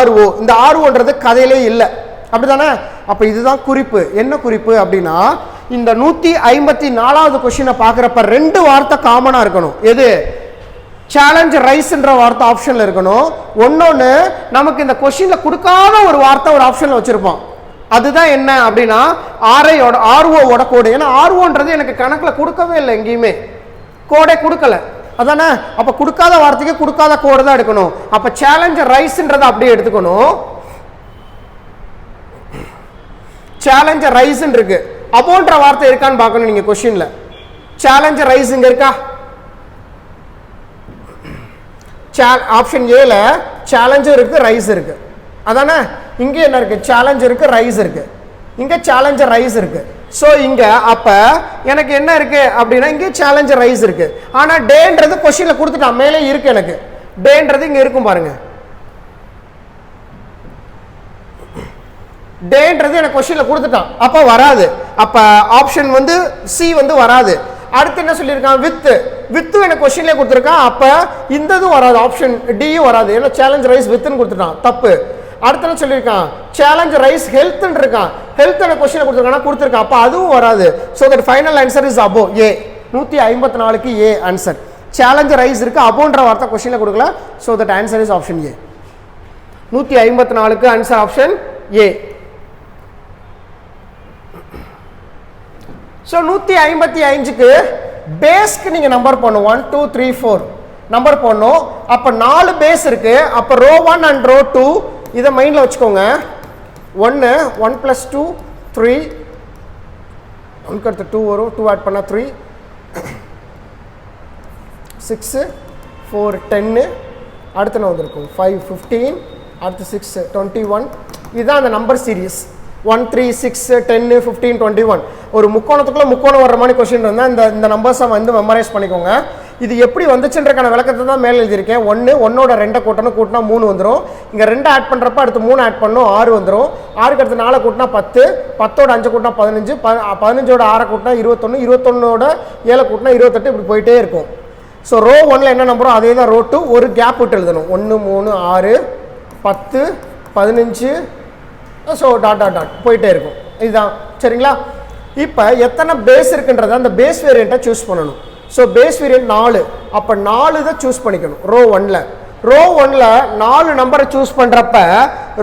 RO. இந்த ROன்றது கதையிலே இல்லை. அப்படி தானே? அப்போ இதுதான் குறிப்பு. என்ன குறிப்பு அப்படின்னா இந்த 154வது கொஸ்டினை பார்க்குறப்ப 2 வார்த்தை காமனாக இருக்கணும். எது? சேலஞ்ச் ரைஸ்ன்ற வார்த்தை ஆப்ஷனில் இருக்கணும். ஒன்னொன்று நமக்கு இந்த கொஸ்டினில் கொடுக்காத ஒரு வார்த்தை ஒரு ஆப்ஷனில் வச்சுருப்போம். அதுதான் என்ன அப்படின்னா ROவோட கோடு. ஏன்னா ROன்றது எனக்கு கணக்கில் கொடுக்கவே இல்லை, எங்கேயுமே கோடே கொடுக்கல. அதானே? அப்போ கொடுக்காத வார்த்தைக்கு கொடுக்காத கோடு தான் எடுக்கணும். அப்போ சேலஞ்ச் ரைஸ்ன்றதை அப்படியே எடுத்துக்கணும். சேலஞ்ச் ரைஸ்ன்னு இருக்கு. அபோன்ற வார்த்தை இருக்கான்னு பார்க்கணும் நீங்க கொஸ்டின்ல. சேலஞ்ச் ரைஸ் இங்க இருக்கா? ஆப்ஷன் ஏல சேலஞ்ச் இருக்கு, ரைஸ் இருக்கு. அதானே? இங்க என்ன இருக்கு? சேலஞ்ச் இருக்கு, ரைஸ் இருக்கு. இங்க சேலஞ்ச் ரைஸ் இருக்கு. ஸோ இங்க அப்ப எனக்கு என்ன இருக்கு அப்படின்னா இங்க சேலஞ்ச் ரைஸ் இருக்கு. ஆனா டேன்றது கொஸ்டின்ல கொடுத்துட்டான், மேலே இருக்கு. எனக்கு டேன்றது இங்க இருக்கும் பாருங்க. டேன்றது எனக்கு கொஸ்டின்ல கொடுத்துட்டான், அப்ப வராது. அப்ப ஆப்ஷன் வந்து சி வந்து வராது. அடுத்து என்ன சொல்லியிருக்கான்? வித். வித்து எனக்கு கொஸ்டின்லேயே கொடுத்துருக்கான், அப்ப இந்த இதுவும் வராது, ஆப்ஷன் டியும் வராது. ஏன்னா சேலஞ்ச் ரைஸ் வித்துன்னு கொடுத்துட்டான், தப்பு. அடுத்து என்ன சொல்லியிருக்கான்? சேலஞ்ச் ரைஸ் ஹெல்த்ன்னு இருக்கான், ஹெல்த் எனக்கு கொஸ்டின் கொடுத்துருக்கான், அப்ப அதுவும் வராது. So that final answer is above, A. 154க்கு ஏ ஆன்சர். சேலஞ்ச் ரைஸ் இருக்கு, அபோன்ற வார்த்தை கொஸ்டின்ல கொடுக்கல. So that answer is option A. 154க்கு ஆன்சர் ஆப்ஷன் ஏ. ஸோ 155க்கு பேஸ்க்கு நீங்க நம்பர் போடணும். 1 2 3 4 நம்பர் போடணும். அப்ப 4 பேஸ் இருக்கு. அப்ப ரோ 1 அண்ட் ரோ 2 இதை மைண்ட்ல வச்சுக்கோங்க. 1 1 + 2 3, 1 அடுத்து 2 வரும், 2 ஆட் பண்ணா 3, 6 4 10, அடுத்து என்ன வந்திருக்கும்? 5 15, அடுத்து 6 21. இதுதான் அந்த நம்பர் சீரீஸ். 1 3 6 10 15 21. ஒரு முக்கோணத்துக்குள்ள முக்கோணம் வர்ற மாதிரி கொஸ்டின் இருந்தால் இந்த நம்பர்ஸை வந்து மெமரைஸ் பண்ணிக்கோங்க. இது எப்படி வந்துச்சுன்றக்கான விளக்கத்தை தான் மேலே எழுதியிருக்கேன். 1 1ஓட 2 கூட்டினா 3 வந்துடும். இங்கே 2 ஆட் பண்ணுறப்ப அடுத்து 3 ஆட் பண்ணணும், 6 வந்துடும். 6க்கு அடுத்து 4 கூட்டினா 10, 10ஓட 5 கூட்டினா 15, 15ஓட 6 கூட்டினா 21, 21ஓட 7 கூட்டினா 28, இப்படி போயிட்டே இருக்கும். ஸோ ரோ 1ல் என்ன நம்பரோ அதே தான் ரோ 2, ஒரு கேப் விட்டு எழுதணும். 1 3 6 10 15, ஸோ டாட் டாட் டாட் போயிட்டே இருக்கும். இதுதான் சரிங்களா? இப்போ எத்தனை பேஸ் இருக்குன்றத அந்த பேஸ் வேரியண்ட்டை சூஸ் பண்ணணும். ஸோ பேஸ் வேரியன்ட் 4, அப்போ 4 இதை சூஸ் பண்ணிக்கணும் ரோ 1ல். ரோ 1ல் 4 நம்பரை சூஸ் பண்ணுறப்ப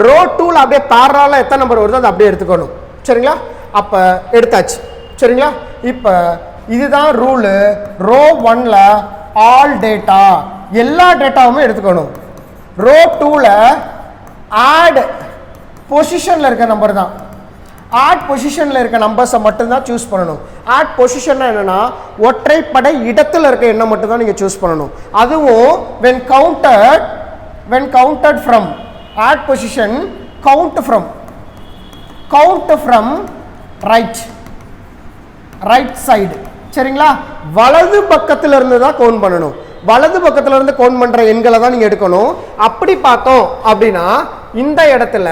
ரோ 2ல் அப்படியே பேரலாக எத்தனை நம்பர் வருதோ அதை அப்படியே எடுத்துக்கணும். சரிங்களா? அப்போ எடுத்தாச்சு. சரிங்களா? இப்போ இதுதான் ரூலு. ரோ 1ல் ஆல் டேட்டா, எல்லா டேட்டாவுமே எடுத்துக்கணும். ரோ 2ல் ஆட் பொசிஷனில் இருக்க நம்பர் தான், ஆட் பொசிஷனில் இருக்க நம்பர்ஸை மட்டும்தான் சூஸ் பண்ணணும். ஆட் பொசிஷன்னா என்னன்னா ஒற்றைப்படை இடத்துல இருக்க எண்ணம் மட்டும்தான் நீங்கள் சூஸ் பண்ணணும். அதுவும் when counted from add position, count from right side. சரிங்களா? வலது பக்கத்தில் இருந்து தான் கவுண்ட் பண்ணணும். வலது பக்கத்தில் இருந்து கவுண்ட் பண்ற எண்களை தான் நீங்க எடுக்கணும். அப்படி பார்த்தோம் அப்படின்னா இந்த இடத்துல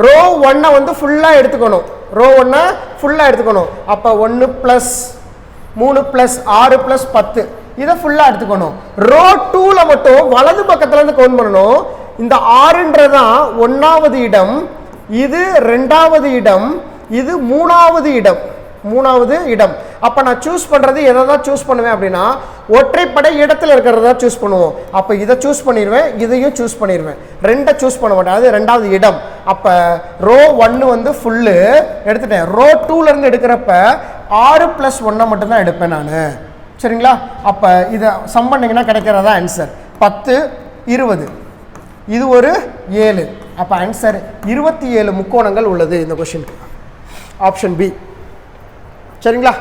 ரோ 1 வந்து ஃபுல்லா எடுத்துக்கணும். ரோ 1 ஃபுல்லா எடுத்துக்கணும். அப்ப 1 + 3 + 6 + 10 இதை ஃபுல்லா எடுத்துக்கணும். ரோ 2ல மட்டும் வலது பக்கத்துல இருந்து கவுண்ட் பண்ணணும். இந்த 6ன்றதான் 1வது இடம், இது 2வது இடம், இது 3வது இடம். அப்ப நான் சூஸ் பண்றது எதை தான் சூஸ் பண்ணுவேன் அப்படின்னா ஒற்றைப்படை இடத்துல இருக்கிறதா சூஸ் பண்ணுவோம். அப்ப இதை சூஸ் பண்ணிடுவேன், இதையும் சூஸ் பண்ணிடுவேன், 2 சூஸ் பண்ண மாட்டேன். அது 2வது இடம். அப்ப ரோ 1 வந்து ஃபுல்லு எடுத்துட்டேன். ரோ 2ல இருந்து எடுக்கிறப்ப 6 + 1 மட்டும் தான் எடுப்பேன் நான். சரிங்களா? அப்ப இதை சம் பண்ணீங்கன்னா கிடைக்கிறதா ஆன்சர் 10 20, இது ஒரு 7. அப்ப ஆன்சர் 27 முக்கோணங்கள் உள்ளது இந்த கொஸ்டினுக்கு. Option B. சரிங்களா?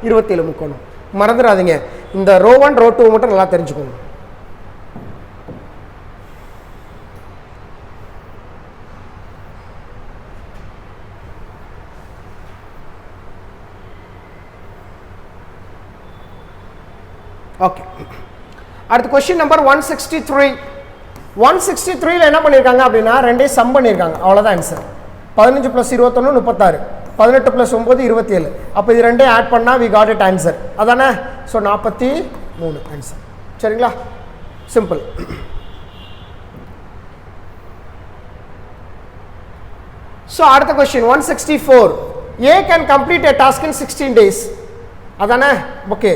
27 முக்கோணம். மறந்துடாதீங்க, இந்த ரோ 1 ரோ 2 மட்டும் நல்லா தெரிஞ்சுக்கோங்க. ஓகே, அடுத்து கொஸ்டின் நம்பர் 163. 163ல என்ன பண்ணியிருக்காங்க அப்படின்னா 2 சம் பண்ணியிருக்காங்க, அவ்வளோதான் ஆன்சர். 15 + 21 36, 18 + 9 27. அப்போ இது 2 ஆட் பண்ணால் வி காட் இட் ஆன்சர், அதானே? So 43 answer. சரிங்களா? சிம்பிள். ஸோ அடுத்த question 164. A can complete a task in 16 days. அதானே? ஓகே,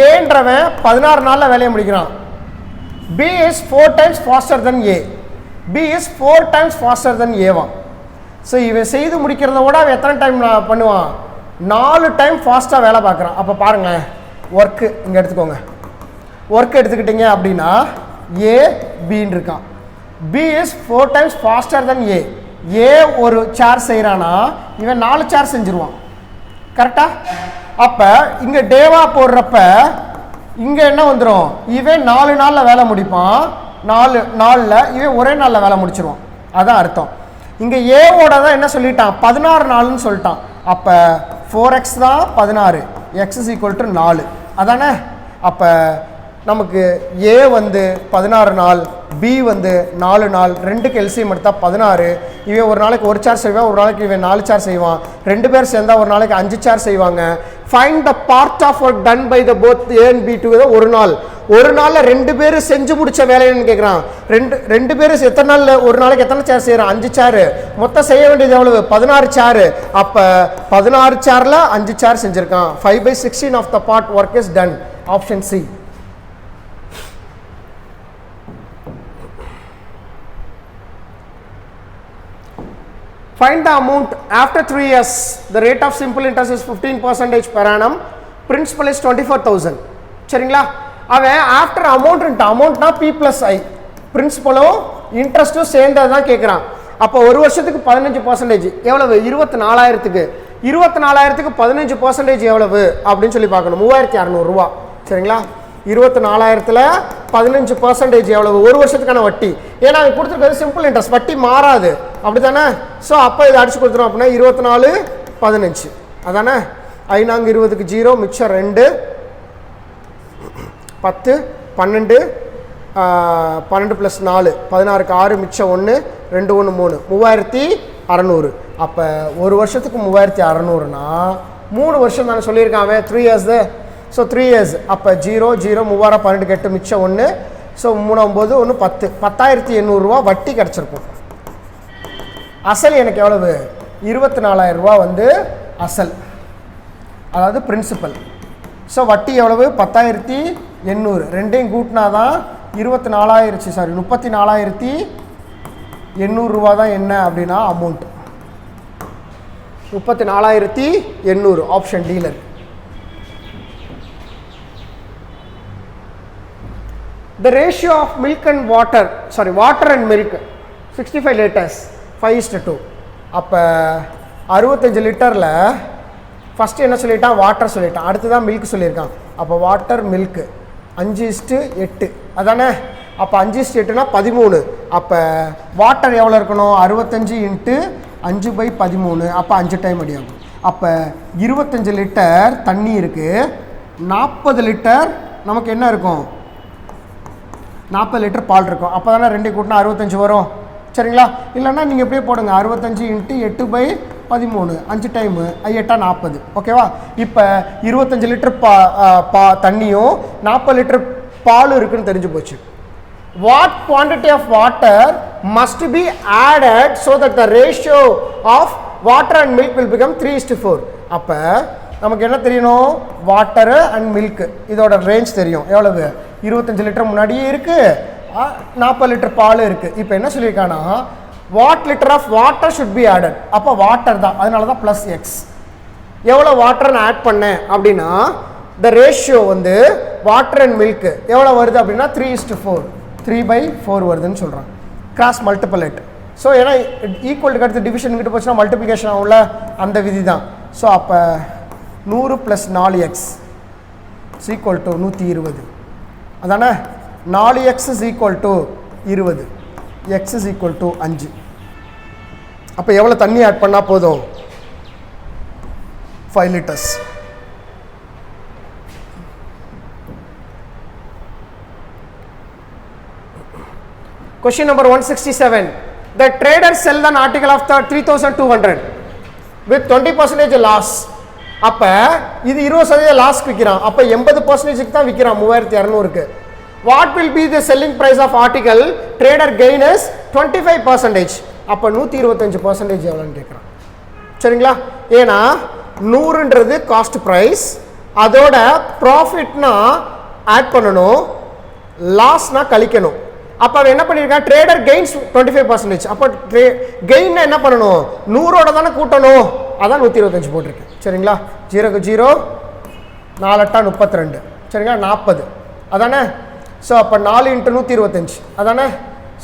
ஏன்றவன் 16 நாளில் வேலையை முடிக்கிறான். B is 4 times faster than A. B is 4 times faster than A-வா. So இவன் செய்து முடிக்கிறத விட அவன் எத்தனை டைம் பண்ணுவான்? 4 டைம் ஃபாஸ்ட்டாக வேலை பார்க்குறான். அப்போ பாருங்களேன், ஒர்க்கு இங்கே எடுத்துக்கோங்க. ஒர்க் எடுத்துக்கிட்டீங்க அப்படின்னா A Bன்னு இருக்கான். B is 4 times faster than A. ஏ ஒரு சார்ஜ் செய்கிறானா இவன் 4 சார்ஜ் செஞ்சுருவான். கரெக்டா? அப்போ இங்கே டேவா போடுறப்ப இங்கே என்ன வந்துடும், இவன் 4 நாளில் வேலை முடிப்பான், 4 நாளில் இவன் ஒரே நாளில் வேலை முடிச்சிருவான். அதான் அர்த்தம். இங்கே ஏவோட தான் என்ன சொல்லிட்டான், 16 நாள்னு சொல்லிட்டான். அப்போ 4x தான் 16, x is equal to 4. அதானே? அப்போ நமக்கு ஏ வந்து 16 நாள், பி வந்து 4 நாள், ரெண்டுக்கு எல்சிஎம் எடுத்தால் 16. இவன் ஒரு நாளைக்கு ஒரு சார்ஜ் செய்வான், ஒரு நாளைக்கு இவன் 4 சார்ஜ் செய்வான். 2 பேர் சேர்ந்தால் ஒரு நாளைக்கு 5 சார்ஜ் செய்வாங்க. Find the part of work done by the both A and B together. ஒரு நாளில் 2 பேர் செஞ்சு முடிச்ச வேலைன்னு கேட்குறான். ரெண்டு பேர் எத்தனை நாளில், ஒரு நாளைக்கு எத்தனை சேர் செய்கிறான், 5 சேரு. மொத்தம் செய்ய வேண்டியது எவ்வளவு, 16 சேரு. அப்போ 16 சேரில் 5 சேர் செஞ்சுருக்கான். 5/16 of the part work is done. Option C. Find the amount after 3 years. The rate of simple interest is 15% per annum. Principal is 24,000. சரிங்களா? அவன் ஆஃப்டர் அமௌண்ட்னா பி ப்ளஸ் ஐ, பிரின்சிபலும் இன்ட்ரெஸ்ட்டும் சேர்ந்தது தான் கேட்குறான். அப்போ ஒரு வருஷத்துக்கு 15% எவ்வளவு, 24,000க்கு 24,000க்கு 15% எவ்வளவு அப்படின்னு சொல்லி பார்க்கணும். 3,600 ரூபா. சரிங்களா? 24,000ல் 15% எவ்வளவு, ஒரு வருஷத்துக்கான வட்டி. ஏன்னா அது கொடுத்துருக்கிறது சிம்பிள் இன்ட்ரெஸ்ட், வட்டி மாறாது, அப்படி தானே? ஸோ அப்போ இதை அடிச்சு கொடுத்துரும். அப்படின்னா 24 15 அதானே? 5 20க்கு 0, மிச்சம் 2, 10 12 12 + 4 16க்கு 6, மிச்சம் 1, 2 1 3, 3,600. அப்போ ஒரு வருஷத்துக்கு 3,600னா 3 வருஷம் தானே சொல்லியிருக்கான் 3 இயர்ஸ். So 3 years. அப்போ 0 0 3 12 8, மிச்சம் 1. ஸோ 3 9 1 10, 10,800 ரூபா வட்டி கிடச்சிருக்கும். அசல் எனக்கு எவ்வளவு, 24,000 ரூபா வந்து அசல், அதாவது பிரின்சிபல். ஸோ வட்டி எவ்வளவு, 10,800. ரெண்டையும் கூட்டினா தான் 34,800 ரூபா தான் என்ன அப்படின்னா amount. 34,800 option dealer. The ratio of milk and water, water and milk 65 liters 5:2. அப்போ 65 லிட்டரில் ஃபஸ்ட்டு என்ன சொல்லிட்டான், வாட்டர் சொல்லிட்டான், அடுத்து தான் மில்க் சொல்லியிருக்கான். அப்போ வாட்டர் மில்க்கு 5:8 அதானே? அப்போ 5:8னா 13. அப்போ வாட்டர் எவ்வளோ இருக்கணும், 65 × 5/13. அப்போ 5 டைம் அடியாகும். அப்போ 25 லிட்டர் தண்ணி இருக்குது, 40 லிட்டர் நமக்கு என்ன இருக்கும், 40 லிட்டர் பால் இருக்கும். அப்போ தானே 2 கூட்டினா 65 வரும். சரிங்களா? இல்லைன்னா நீங்கள் எப்படியே போடுங்க, 65 × 8/13 5 டைமு 8 40. ஓகேவா? இப்போ 25 லிட்டர் தண்ணியும் 40 லிட்டர் பால் இருக்குன்னு தெரிஞ்சு போச்சு. What quantity of water must be added so that the ratio of water and milk will become 3:4. அப்போ நமக்கு என்ன தெரியணும், வாட்டரு அண்ட் மில்க்கு இதோட ரேஞ்ச் தெரியும். எவ்வளவு, 25 லிட்டர் முன்னாடியே இருக்குது, 40 லிட்டர் பால் இருக்குது. இப்போ என்ன சொல்லியிருக்காங்கன்னா, what litre of water should be added. அப்போ வாட்டர் தான், அதனால தான் ப்ளஸ் எக்ஸ். எவ்வளோ வாட்டர் நான் ஆட் பண்ணேன் அப்படின்னா த ரேஷியோ வந்து வாட்டர் அண்ட் மில்க்கு எவ்வளோ வருது அப்படின்னா 3:4, 3/4 வருதுன்னு சொல்கிறான். Cross multiplied. ஸோ ஏன்னா ஈக்குவலுக்கு அடுத்து டிவிஷன் கிட்ட போச்சுன்னா மல்டிப்ளிகேஷன் ஆகும்ல, அந்த விதி தான். ஸோ அப்போ 100 + 4x = 120 அதானே? 4x = 20, x = 5. அப்போ எவ்வளோ தண்ணி ஆட் பண்ணால் போதும், 5 liters. Question number 167. The trader sell an article of 3,200 with 20% loss. அப்போ இது 20% லாஸ்க்கு விற்கிறான். அப்போ 80%க்கு தான் விற்கிறான் 3,200க்கு. What will be the selling price of article trader gain is 25%. அப்போ 125% எவ்வளோன்னு கேட்குறான். சரிங்களா? ஏன்னா 100ன்றது காஸ்ட் ப்ரைஸ், அதோட ப்ராஃபிட்னா ஆட் பண்ணணும், லாஸ்னா கழிக்கணும். அப்போ அவன் என்ன பண்ணியிருக்கான், ட்ரேடர் கெயின்ஸ் 25%. அப்போ கெயின்னா என்ன பண்ணணும், 100ஓட தானே கூட்டணும், அதான் 125 போட்டிருக்கேன். சரிங்களா? 0க்கு 0, 4 8 32. சரிங்களா? 40 அதானே? ஸோ அப்போ 4 × 125 அதானே?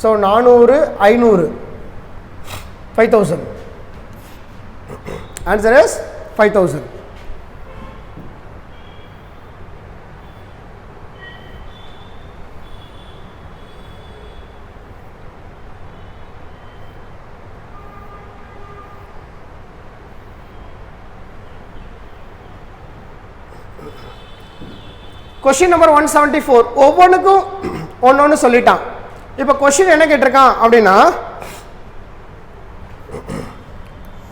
So 400 500 5000. Answer is 5000. Question number 174. ஒவ்வொன்றுக்கும் ஒன்று சொல்லிட்டான். இப்போ கொஸ்டின் என்ன கேட்டிருக்கான் அப்படின்னா,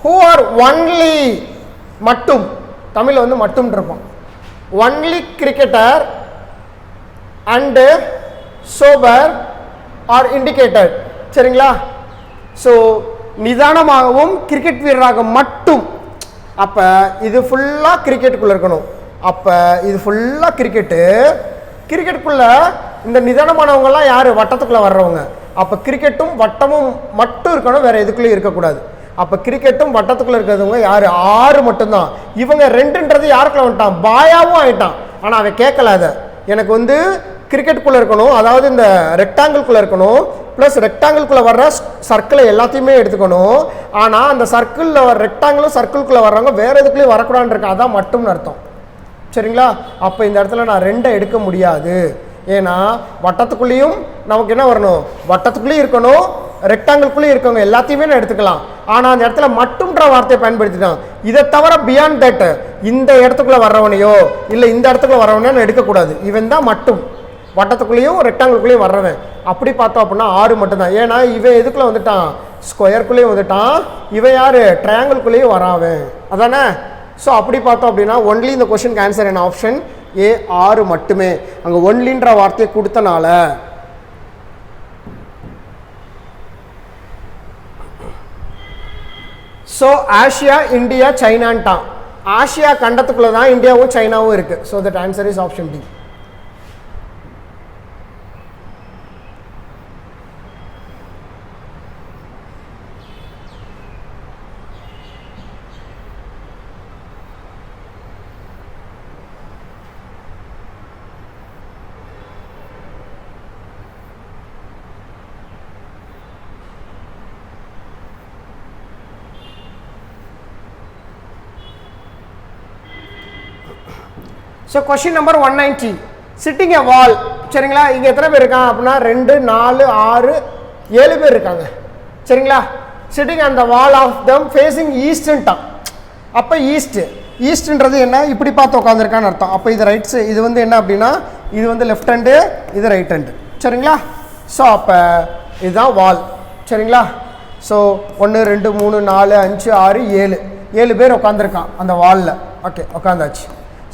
who are only மட்டும், தமிழில் வந்து மட்டும் இருப்போம், only cricketer and sober are indicated. சரிங்களா? ஸோ நிதானமாகவும் கிரிக்கெட் வீரராக மட்டும், அப்போ இது ஃபுல்லாக கிரிக்கெட்டுக்குள்ளே இருக்கணும். அப்போ இது ஃபுல்லாக கிரிக்கெட்டுக்குள்ளே இந்த நிதானமானவங்கலாம் யார்? வட்டத்துக்குள்ளே வர்றவங்க. அப்போ கிரிக்கெட்டும் வட்டமும் மட்டும் இருக்கணும், வேறு எதுக்குள்ளேயும் இருக்கக்கூடாது. அப்போ கிரிக்கெட்டும் வட்டத்துக்குள்ளே இருக்கிறவங்க யார்? 6 மட்டும்தான். இவங்க 2ன்றது யாருக்குள்ள வந்துட்டான்? பாயாவும் ஆகிட்டான். ஆனால் அவன் கேட்கல, அதை எனக்கு வந்து கிரிக்கெட்டுக்குள்ளே இருக்கணும், அதாவது இந்த ரெக்டாங்கிள்குள்ளே இருக்கணும், ப்ளஸ் ரெக்டாங்கிள்குள்ளே வர்ற சர்க்கிளை எல்லாத்தையுமே எடுத்துக்கணும். ஆனால் அந்த சர்க்கிளில் வர ரெக்டாங்கிளும் சர்க்கிள்குள்ளே வர்றவங்க வேறு எதுக்குள்ளேயும் வரக்கூடாதுன்னு இருக்கா, அதான் மட்டும்னு அர்த்தம். சரிங்களா? அப்போ இந்த இடத்துல நான் 2 எடுக்க முடியாது. ஏன்னா வட்டத்துக்குள்ளேயும் நமக்கு என்ன வரணும்? வட்டத்துக்குள்ளேயும் இருக்கணும், ரெக்டாங்கிள்குள்ளேயும் இருக்கவங்க எல்லாத்தையுமே நான் எடுத்துக்கலாம். ஆனால் அந்த இடத்துல மட்டும்ன்ற வார்த்தையை பயன்படுத்திட்டான். இதை தவிர பியாண்ட் தட் இந்த இடத்துக்குள்ளே வர்றவனையோ இல்லை இந்த இடத்துக்குள்ளே வர்றவனையோ நான் எடுக்கக்கூடாது. இவன் தான் மட்டும் வட்டத்துக்குள்ளேயும் ரெக்டாங்கிள்குள்ளேயும் வர்றவன். அப்படி பார்த்தோம் அப்படின்னா 6 மட்டும்தான். ஏன்னா இவன் எதுக்குள்ளே வந்துட்டான்? ஸ்கொயருக்குள்ளேயும் வந்துட்டான். இவன் யார்? ட்ரையாங்கிள்குள்ளேயும் வராவன், அதானே? ஸோ அப்படி பார்த்தோம் அப்படின்னா ஒன்லி இந்த கொஸ்டினுக்கு ஆன்சர் என்ன? ஆப்ஷன் ஏ 6 மட்டுமே. அங்கே ஒன்லின்ற வார்த்தையை கொடுத்தனால. ஸோ ஆசியா, இந்தியா, சைனான்ட்டான். ஆசியா கண்டத்துக்குள்ளே தான் இந்தியாவும் சைனாவும் இருக்குது. So that answer is option D. So question number 190. Sitting a wall. சரிங்களா? இங்கே எத்தனை பேர் இருக்காங்க அப்படின்னா 2, 4, 6, 7 பேர் இருக்காங்க. சரிங்களா? சிட்டிங் அந்த வால் ஆஃப் தம் ஃபேஸிங் ஈஸ்ட்ன்ட்டான். அப்போ ஈஸ்ட்ன்றது என்ன? இப்படி பார்த்து உட்காந்துருக்கான்னு அர்த்தம். அப்போ இது ரைட் சைடு, இது வந்து என்ன அப்படின்னா இது வந்து லெஃப்ட் ஹேண்டு, இது ரைட் ஹேண்டு. சரிங்களா? ஸோ அப்போ இதுதான் வால். சரிங்களா? ஸோ 1, 2, 3, 4, 5, 6, 7 பேர் உட்காந்துருக்கான் அந்த வாலில். ஓகே, உட்காந்தாச்சு.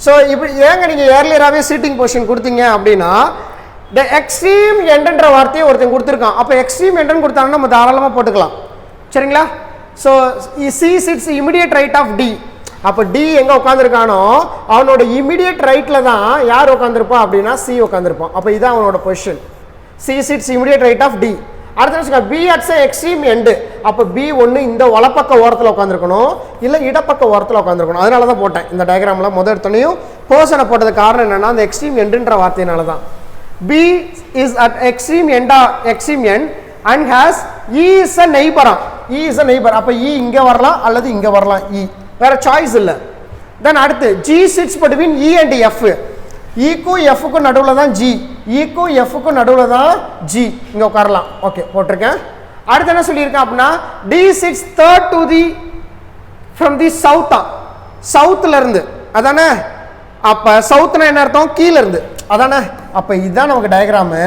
ஸோ இப்படி ஏங்க நீங்கள் ஏர்லியராகவே சீட்டிங் பொசிஷன் கொடுத்தீங்க அப்படின்னா த எக்ஸ்ட்ரீம் எண்டுன்ற வார்த்தையை ஒருத்தன் கொடுத்துருக்கான். அப்போ எக்ஸ்ட்ரீம் எண்டுன்னு கொடுத்தாங்கன்னா நம்ம தாராளமாக போட்டுக்கலாம். சரிங்களா? So C sits immediate right of D. அப்போ டி எங்கே உட்காந்துருக்கானோ அவனோட இமிடியேட் ரைட்டில் தான் யார் உட்காந்துருப்பான் அப்படின்னா சி உட்காந்துருப்பான். அப்போ இதுதான் அவனோட position. C sits immediate right of D. அடுத்த வச்சுக்கோங்க பி அட்ஸ் எக்ஸ்ட்ரீம் எண்டு. அப்போ பி ஒன்று இந்த வலப்பக்க ஓரத்தில் உட்காந்துருக்கணும், இல்லை இடப்பக்க ஓரத்தில் உட்காந்துருக்கணும். அதனால தான் போட்டேன் இந்த டயக்ராமில் முதல் எடுத்தோனையும் பர்சனை போட்டதுக்கு காரணம் என்னென்னா அந்த எக்ஸ்ட்ரீம் எண்டுன்ற வார்த்தையினால தான். B is at extreme end and has E is a நெய்பரா. E is a neighbour. அப்போ இ இங்கே வரலாம் அல்லது இங்கே வரலாம். இ வேற சாய்ஸ் இல்லை. தென் அடுத்து G sits between E and F. ஈக்கும் எஃப்க்கும் நடுவில் தான் ஜி, ஈக்கும் எஃப்க்கும் நடுவில் தான் ஜி. இங்கே உட்காரலாம். ஓகே, போட்டிருக்கேன். அடுத்து என்ன சொல்லியிருக்கேன் அப்படின்னா D sits third to the from the சவுத்தா, சவுத்துல இருந்து, அதானே? அப்போ சவுத்துனா என்ன அர்த்தம்? கீழே இருந்து, அதானே? அப்போ இதுதான் நமக்கு டயக்ராமு.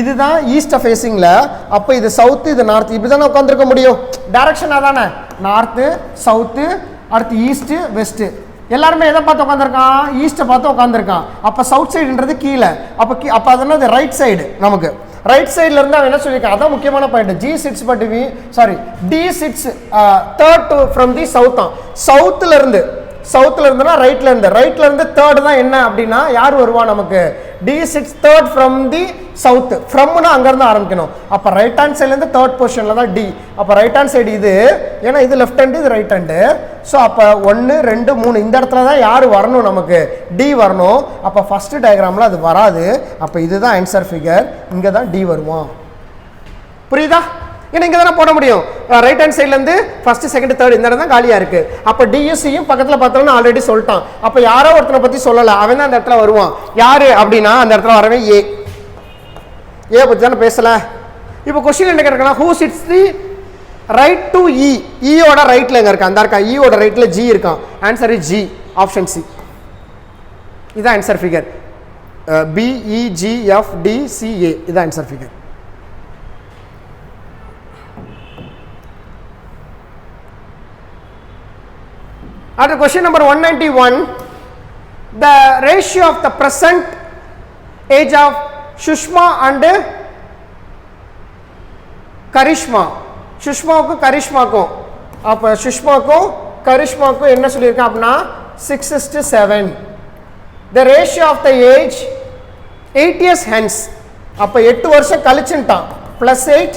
இதுதான் ஈஸ்ட் ஃபேஸிங்கில். அப்போ இது சவுத்து, இது நார்த்து. இப்படி தானே உட்காந்துருக்க முடியும். டைரக்ஷன் அதானே? நார்த்து, சவுத்து, அடுத்து ஈஸ்ட்டு, வெஸ்ட்டு. எல்லாருமே எதை பார்த்து உட்காந்துருக்கான்? ஈஸ்ட்டை பார்த்து உட்காந்துருக்கான். அப்போ சவுத் சைடுன்றது கீழே. அப்போ அதனால் அது ரைட் சைடு. நமக்கு ரைட் சைடில் இருந்து அவன் என்ன சொல்லியிருக்கான்? அதான் முக்கியமான point. G sits but D sits third to from the சவுத்தான். சவுத்துல இருந்துனா ரைட்ல இருந்து தேர்ட் தான் என்ன அப்படின்னா யார் வருவா நமக்கு? D sits third from the south. ஃப்ரம்னா அங்கேருந்து ஆரம்பிக்கணும். அப்போ ரைட் ஹேண்ட் சைட்லேருந்து தேர்ட் பொசிஷனில் தான் டி. அப்போ ரைட் ஹேண்ட் சைடு இது, ஏன்னா இது லெஃப்ட் ஹேண்டு, இது ரைட் ஹேண்டு. ஸோ அப்போ 1, 2, 3 இந்த இடத்துல தான் யார் வரணும்? நமக்கு டி வரணும். அப்போ ஃபர்ஸ்ட் டயக்ராமில் அது வராது. அப்போ இதுதான் ஆன்சர் ஃபிகர். இங்கே தான் டி வருமா? புரியுதா? ஏன்னா இங்கே தானே போட முடியும். ரைட் ஹேண்ட் சைட்லேருந்து ஃபர்ஸ்ட் செகண்ட் தேர்ட் இந்த இடம் தான் காலியாக இருக்குது. அப்போ டிஎஸ்சியும் பக்கத்தில் பார்த்தோம்னா ஆல்ரெடி சொல்லிட்டான். அப்போ யாரோ ஒருத்தனை பற்றி சொல்லலை, அவன் தான் அந்த இடத்துல வருவான். யார் அப்படின்னா அந்த இடத்துல வரவே ஏ பற்றி தானே பேசலை. இப்போ கொஸ்டின் என்ன கேட்குறாங்கன்னா who sits the right to E, ஈயோட ரைட்டில் எங்கே இருக்கா? அந்த இருக்கா ஈயோட ரைட்டில் ஜி இருக்கான். Answer is G, option C. இதுதான் ஆன்சர் ஃபிகர். BEGFDCA இதுதான் ஆன்சர் ஃபிகர். After question number 191, the ratio of the present age of Shushma and Karishma. சுஷ்மாவுக்கும் கரிஷ்மாக்கும், அப்போ சுஷ்மாவுக்கும் கரிஷ்மாவுக்கும் என்ன சொல்லியிருக்கேன் அப்படின்னா 6:7. The ratio of the age 8 years hence. அப்போ 8 வருஷம் கழிச்சுட்டான். +8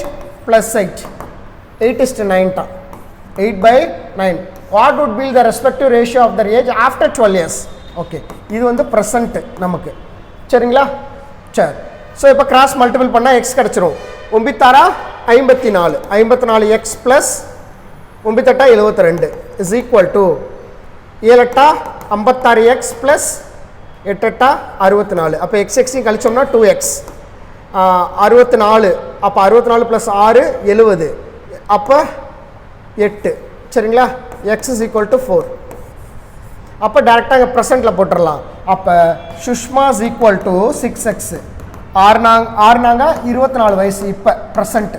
+8 8:9 தான். 8/9. What would be the respective ratio of the age after 12 years? Okay, இது வந்து present நமக்கு. சரிங்களா? சரி. ஸோ இப்போ கிராஸ் மல்டிபிள் பண்ணால் எக்ஸ் கிடச்சிரும். 9 54, 54 X plus 9 72 is equal to 7 56 X plus 8 64. அப்போ எக்ஸ் எக்ஸையும் கழிச்சோம்னா 2x 64. அப்போ 64 + 6 70. அப்போ 8. சரிங்களா? X is equal to 4. அப்போ டேரெக்டாக இங்கே ப்ரெசென்ட்டில் போட்டுடலாம். அப்போ Sushma is equal to 6x. ஆறுனாங்க 24 வயசு இப்போ ப்ரெசென்ட்.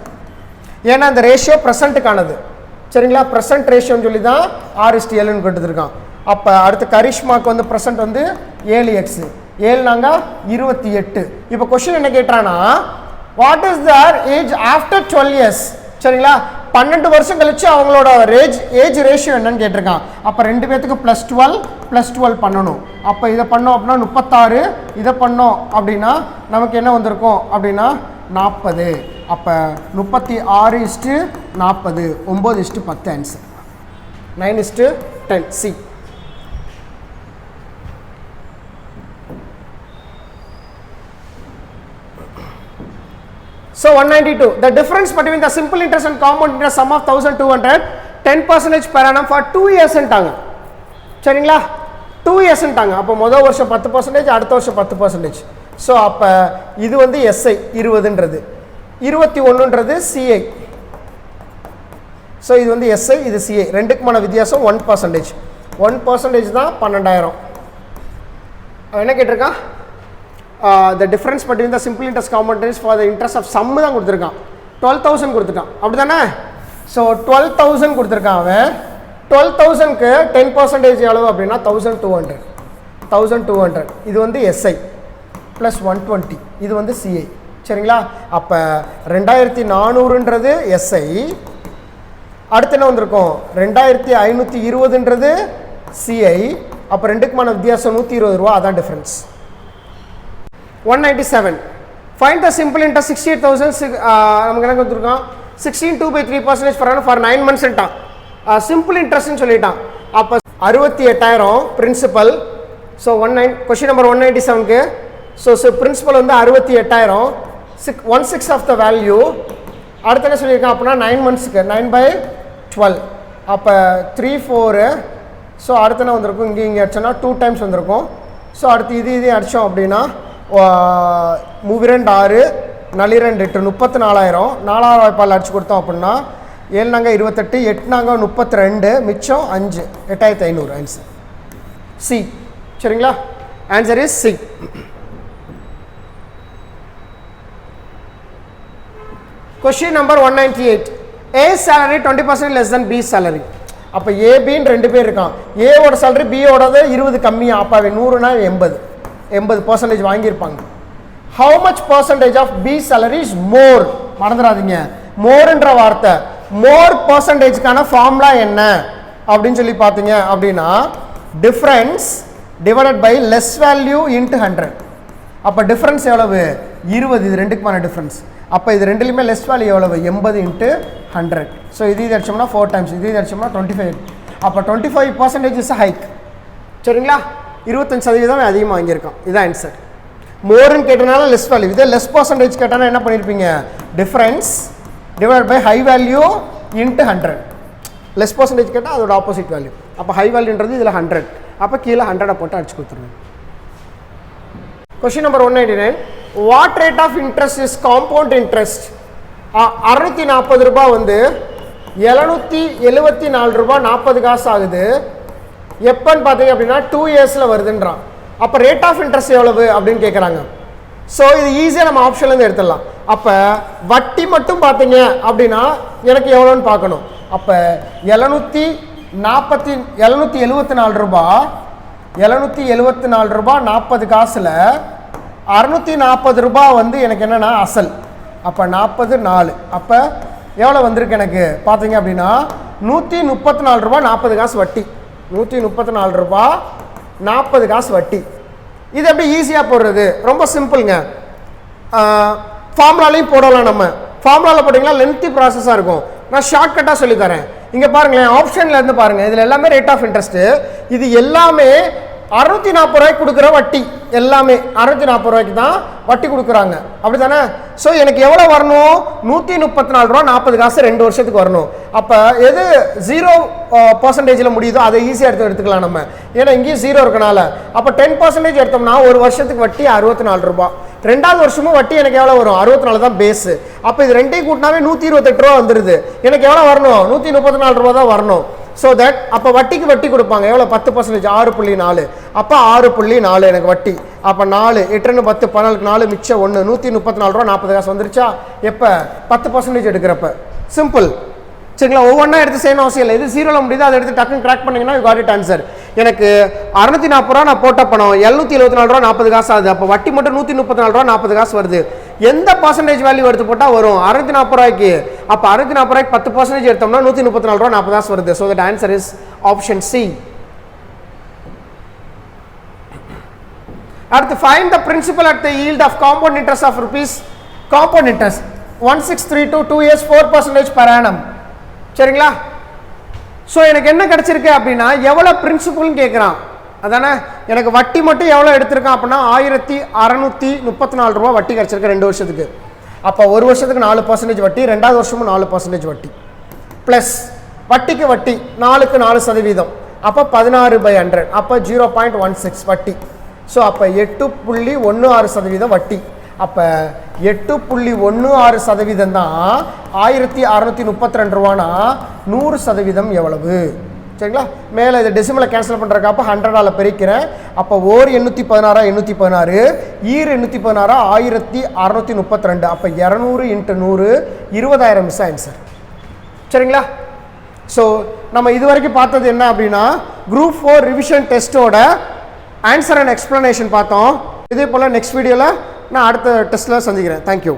ஏன்னா அந்த ரேஷியோ ப்ரெசென்ட்டுக்கானது. சரிங்களா? ப்ரெசென்ட் ரேஷியோன்னு சொல்லி தான் 6:7ன்னு கொடுத்துருக்கான். அப்போ அடுத்து கரிஷ்மாவுக்கு வந்து ப்ரெசென்ட் வந்து 7x. 7 28. இப்போ கொஸ்டின் என்ன கேட்டானா what is Dhar age after 12 years? சரிங்களா? 12 வருஷம் கழிச்சு அவங்களோட ஏஜ் ரேஷியோ என்னன்னு கேட்டிருக்கான். அப்போ 2 பேத்துக்கு +12 பண்ணணும். அப்போ இதை பண்ணோம் அப்படின்னா 36, இதை பண்ணோம் அப்படின்னா நமக்கு என்ன வந்திருக்கும் அப்படின்னா 40. அப்போ 36:40 9:10 answer. 9:10 C. So 192. The difference between the simple interest and compound interest sum of 1200 10% per annum for 2 years ன்ட்டாங்க. சரிங்களா? 2 years ன்ட்டாங்க. அப்போ முதல் வருஷம் 10%, அடுத்த வருஷம் 10%. ஸோ அப்போ இது வந்து எஸ்ஐ 20ன்றது, 21ன்றது சிஐ. ஸோ இது வந்து எஸ்ஐ, இது சிஐ. ரெண்டுக்குமான வித்தியாசம் 1%. 1% தான் 12,000. என்ன கேட்டிருக்கான்? The difference between the simple interest compound interest for the interest of sum தான் கொடுத்துருக்கான். 12,000 கொடுத்துட்டான். அப்படி தானே? ஸோ 12,000 கொடுத்துருக்கான் அவன். 12,000க்கு 10% எவ்வளவு அப்படின்னா 1200. இது வந்து எஸ்ஐ ப்ளஸ் 120. இது வந்து சிஐ. சரிங்களா? அப்போ 2400ன்றது எஸ்ஐ. அடுத்து என்ன வந்திருக்கும்? 2520ன்றது சிஐ. அப்போ ரெண்டுக்குமான வித்தியாசம் 120 ரூபா. அதான் difference. 197. Find the simple interest 68,000. நமக்கு என்ன கொடுத்துருக்கான்? 16.2/3% per annum for 9 months ன்ட்டான். சிம்பிள் இன்ட்ரெஸ்ட்னு சொல்லிட்டான். அப்போ 68,000 பிரின்சிபல். ஸோ கொஸ்டின் நம்பர் 197க்கு ஸோ பிரின்சிபல் வந்து 68,000, 1/6 ஆஃப் த வேல்யூ. அடுத்து என்ன சொல்லியிருக்கான் அப்படின்னா 9 monthsக்கு 9/12. அப்போ 3 4. ஸோ அடுத்து என்ன வந்திருக்கும்? இங்கே அடிச்சோன்னா 2 times வந்திருக்கும். ஸோ அடுத்து இதையும் அடித்தோம் அப்படின்னா 3 6 4 8 34,000. 4,000 வாய்ப்பால் அடிச்சு கொடுத்தோம் அப்படின்னா 7 28, 8 32, மிச்சம் 5 8,500 ஆன்சர் சி. சரிங்களா? Answer is C. Question number 198. A salary 20% less than B salary. அப்போ ஏபின்னு 2 பேர் இருக்கான். ஏவோட சேலரி பியோடது 20 கம்மியாக. அப்போ 100னா 80% வாங்கியிருப்பாங்க. How much percentage of B salary is more? மறந்துடாதீங்க, மோர்ன்ற வார்த்தை. மோர் பர்சன்டேஜ்க்கான ஃபார்முலா என்ன அப்படின்னு சொல்லி பார்த்தீங்க அப்படின்னா difference divided by less value into 100. அப்போ டிஃப்ரென்ஸ் எவ்வளவு? 20. இது ரெண்டுக்குமான டிஃப்ரென்ஸ். அப்போ இது ரெண்டுலையுமே லெஸ் வேல்யூ எவ்வளவு? 80 × 100. ஸோ இது அடிச்சோம்னா 4 times, இது அடிச்சோம்னா 25. அப்போ 25% இஸ் ஹைக். சரிங்களா? 25% அதிகமாக வாங்கியிருக்கான். இதுதான் ஆன்சர். மோர்னு கேட்டனால லெஸ் வேல்யூ, இதே லெஸ் பர்சன்டேஜ் கேட்டானா என்ன பண்ணியிருப்பீங்க? Difference divide by high value into 100. Less percentage கேட்டால் அதோட ஆப்போசிட் வேல்யூ. அப்போ ஹை வேல்யூன்றது இதில் 100. அப்போ கீழே 100 போட்டு அடிச்சு கொடுத்துருங்க. Question number 199. What rate of interest is compound interest? 640 ரூபாய் வந்து 774 ரூபாய் 40 காசு ஆகுது. எப்போன்னு பார்த்தீங்க அப்படின்னா 2 இயர்ஸில் வருதுன்றான். அப்போ ரேட் ஆஃப் இன்ட்ரெஸ்ட் எவ்வளவு அப்படின்னு கேட்குறாங்க. ஸோ இது ஈஸியாக நம்ம ஆப்ஷன்லேருந்து எடுத்துடலாம். அப்போ வட்டி மட்டும் பார்த்தீங்க அப்படின்னா எனக்கு எவ்வளோன்னு பார்க்கணும். அப்போ 774 ரூபாய் 774 ரூபாய் 40 காசில் 640 ரூபாய் வந்து எனக்கு என்னென்னா அசல். அப்போ 44. அப்போ எவ்வளோ வந்திருக்கு எனக்கு பார்த்தீங்க அப்படின்னா 134 ரூபாய் 40 காசு வட்டி. 134 ரூபாய் 40 காசு வட்டி. இது எப்படி ஈஸியாக போடுறது? ரொம்ப சிம்பிளுங்க. ஃபார்முலாலையும் போடலாம். நம்ம ஃபார்முலாவில் போட்டிங்கன்னா லென்த்தி ப்ராசஸாக இருக்கும். நான் ஷார்ட்கட்டாக சொல்லித்தரேன். இங்கே பாருங்களேன், ஆப்ஷனில் இருந்து பாருங்கள். இதில் எல்லாமே ரேட் ஆஃப் இன்ட்ரெஸ்ட்டு. இது எல்லாமே 640 ரூபாய்க்கு கொடுக்குற வட்டி. எல்லாமே 640 ரூபாய்க்கு தான் வட்டி கொடுக்குறாங்க. அப்படி தானே? ஸோ எனக்கு எவ்வளோ வரணும்? 134 ரூபா 40 காசு 2 வருஷத்துக்கு வரணும். அப்போ எது 0% முடியுதோ அதை ஈஸியாக எடுத்துக்கலாம் நம்ம. ஏன்னா இங்கேயும் 0 இருக்கனால. அப்போ 10% எடுத்தோம்னா ஒரு வருஷத்துக்கு வட்டி 64 ரூபா. ரெண்டாவது வருஷமும் வட்டி எனக்கு எவ்வளோ வரும்? 64 தான் பேஸு. அப்போ இது ரெண்டையும் கூட்டினாவே 128 ரூபா வந்துடுது. எனக்கு எவ்வளோ வரணும்? 134 ரூபா தான் வரணும். ஸோ தட் அப்போ வட்டிக்கு வட்டி கொடுப்பாங்க. எவ்வளோ? 10%, 6.4. அப்போ 6.4 எனக்கு வட்டி. அப்போ 4 8 10 14 4 மிச்சம் 1 134 ரூபா 40 காசு வந்துருச்சா? எப்போ? 10% எடுக்கிறப்ப. சிம்பிள். சரிங்களா? ஒவ்வொன்றா எடுத்து செய்யணும் அவசியம் இல்லை. இது 0ல் முடியுது, அதை எடுத்து டக்குன்னு கிராக் பண்ணிங்கன்னா யூ காட் இட் ஆன்சர். எனக்கு 640 ரூபா நான் போட்ட பணம் 774 ரூபா 40 காசு ஆகுது. அப்போ வட்டி மட்டும் 134 ரூபா 40 காசு வருது. எந்த பர்சன்டேஜ் வேல்யூ எடுத்து போட்டால் வரும்? 640 ரூபாய்க்கு. அப்போ 640 ரூபாய்க்கு 10% எடுத்தோம்னா 134 ரூபா 40 காசு வருது. So that answer is option C. அடுத்து find the principal at the yield of compound interest of rupees. Compound interest 1632 2 years 4% per annum. சரிங்களா? ஸோ எனக்கு என்ன கிடைச்சிருக்கு அப்படின்னா எவ்வளோ பிரின்சிபல்னு கேட்குறான். அதானே? எனக்கு வட்டி மட்டும் எவ்வளோ எடுத்திருக்கான் அப்படின்னா 1634 ரூபா வட்டி கிடச்சிருக்கு 2 வருஷத்துக்கு. அப்போ ஒரு வருஷத்துக்கு 4% வட்டி, ரெண்டாவது வருஷமும் 4% வட்டி ப்ளஸ் வட்டிக்கு வட்டி 4க்கு 4%. அப்போ 16/100. அப்போ 0.16 வட்டி. ஸோ அப்போ 8.16% வட்டி. அப்போ 8.16% தான் 1632 ரூபானா 100% எவ்வளவு? சரிங்களா? மேலே இது டெசிமலை கேன்சல் பண்ணுறதுக்கு அப்போ 100ஆல் பெருக்கிறேன். அப்போ ஓர் 816 816 ஈர் 816 1632. அப்போ 200 × 100 20,000 மிஸ் ஆன்சர். சரிங்களா? ஸோ நம்ம இது வரைக்கும் பார்த்தது என்ன அப்படின்னா குரூப் 4 ரிவிஷன் டெஸ்ட்டோட ஆன்சர் அண்ட் எக்ஸ்ப்ளனேஷன் பார்த்தோம். இதே போல் நெக்ஸ்ட் வீடியோவில் நான் அடுத்த டெஸ்ட்டில் சந்திக்கிறேன். தேங்க்யூ.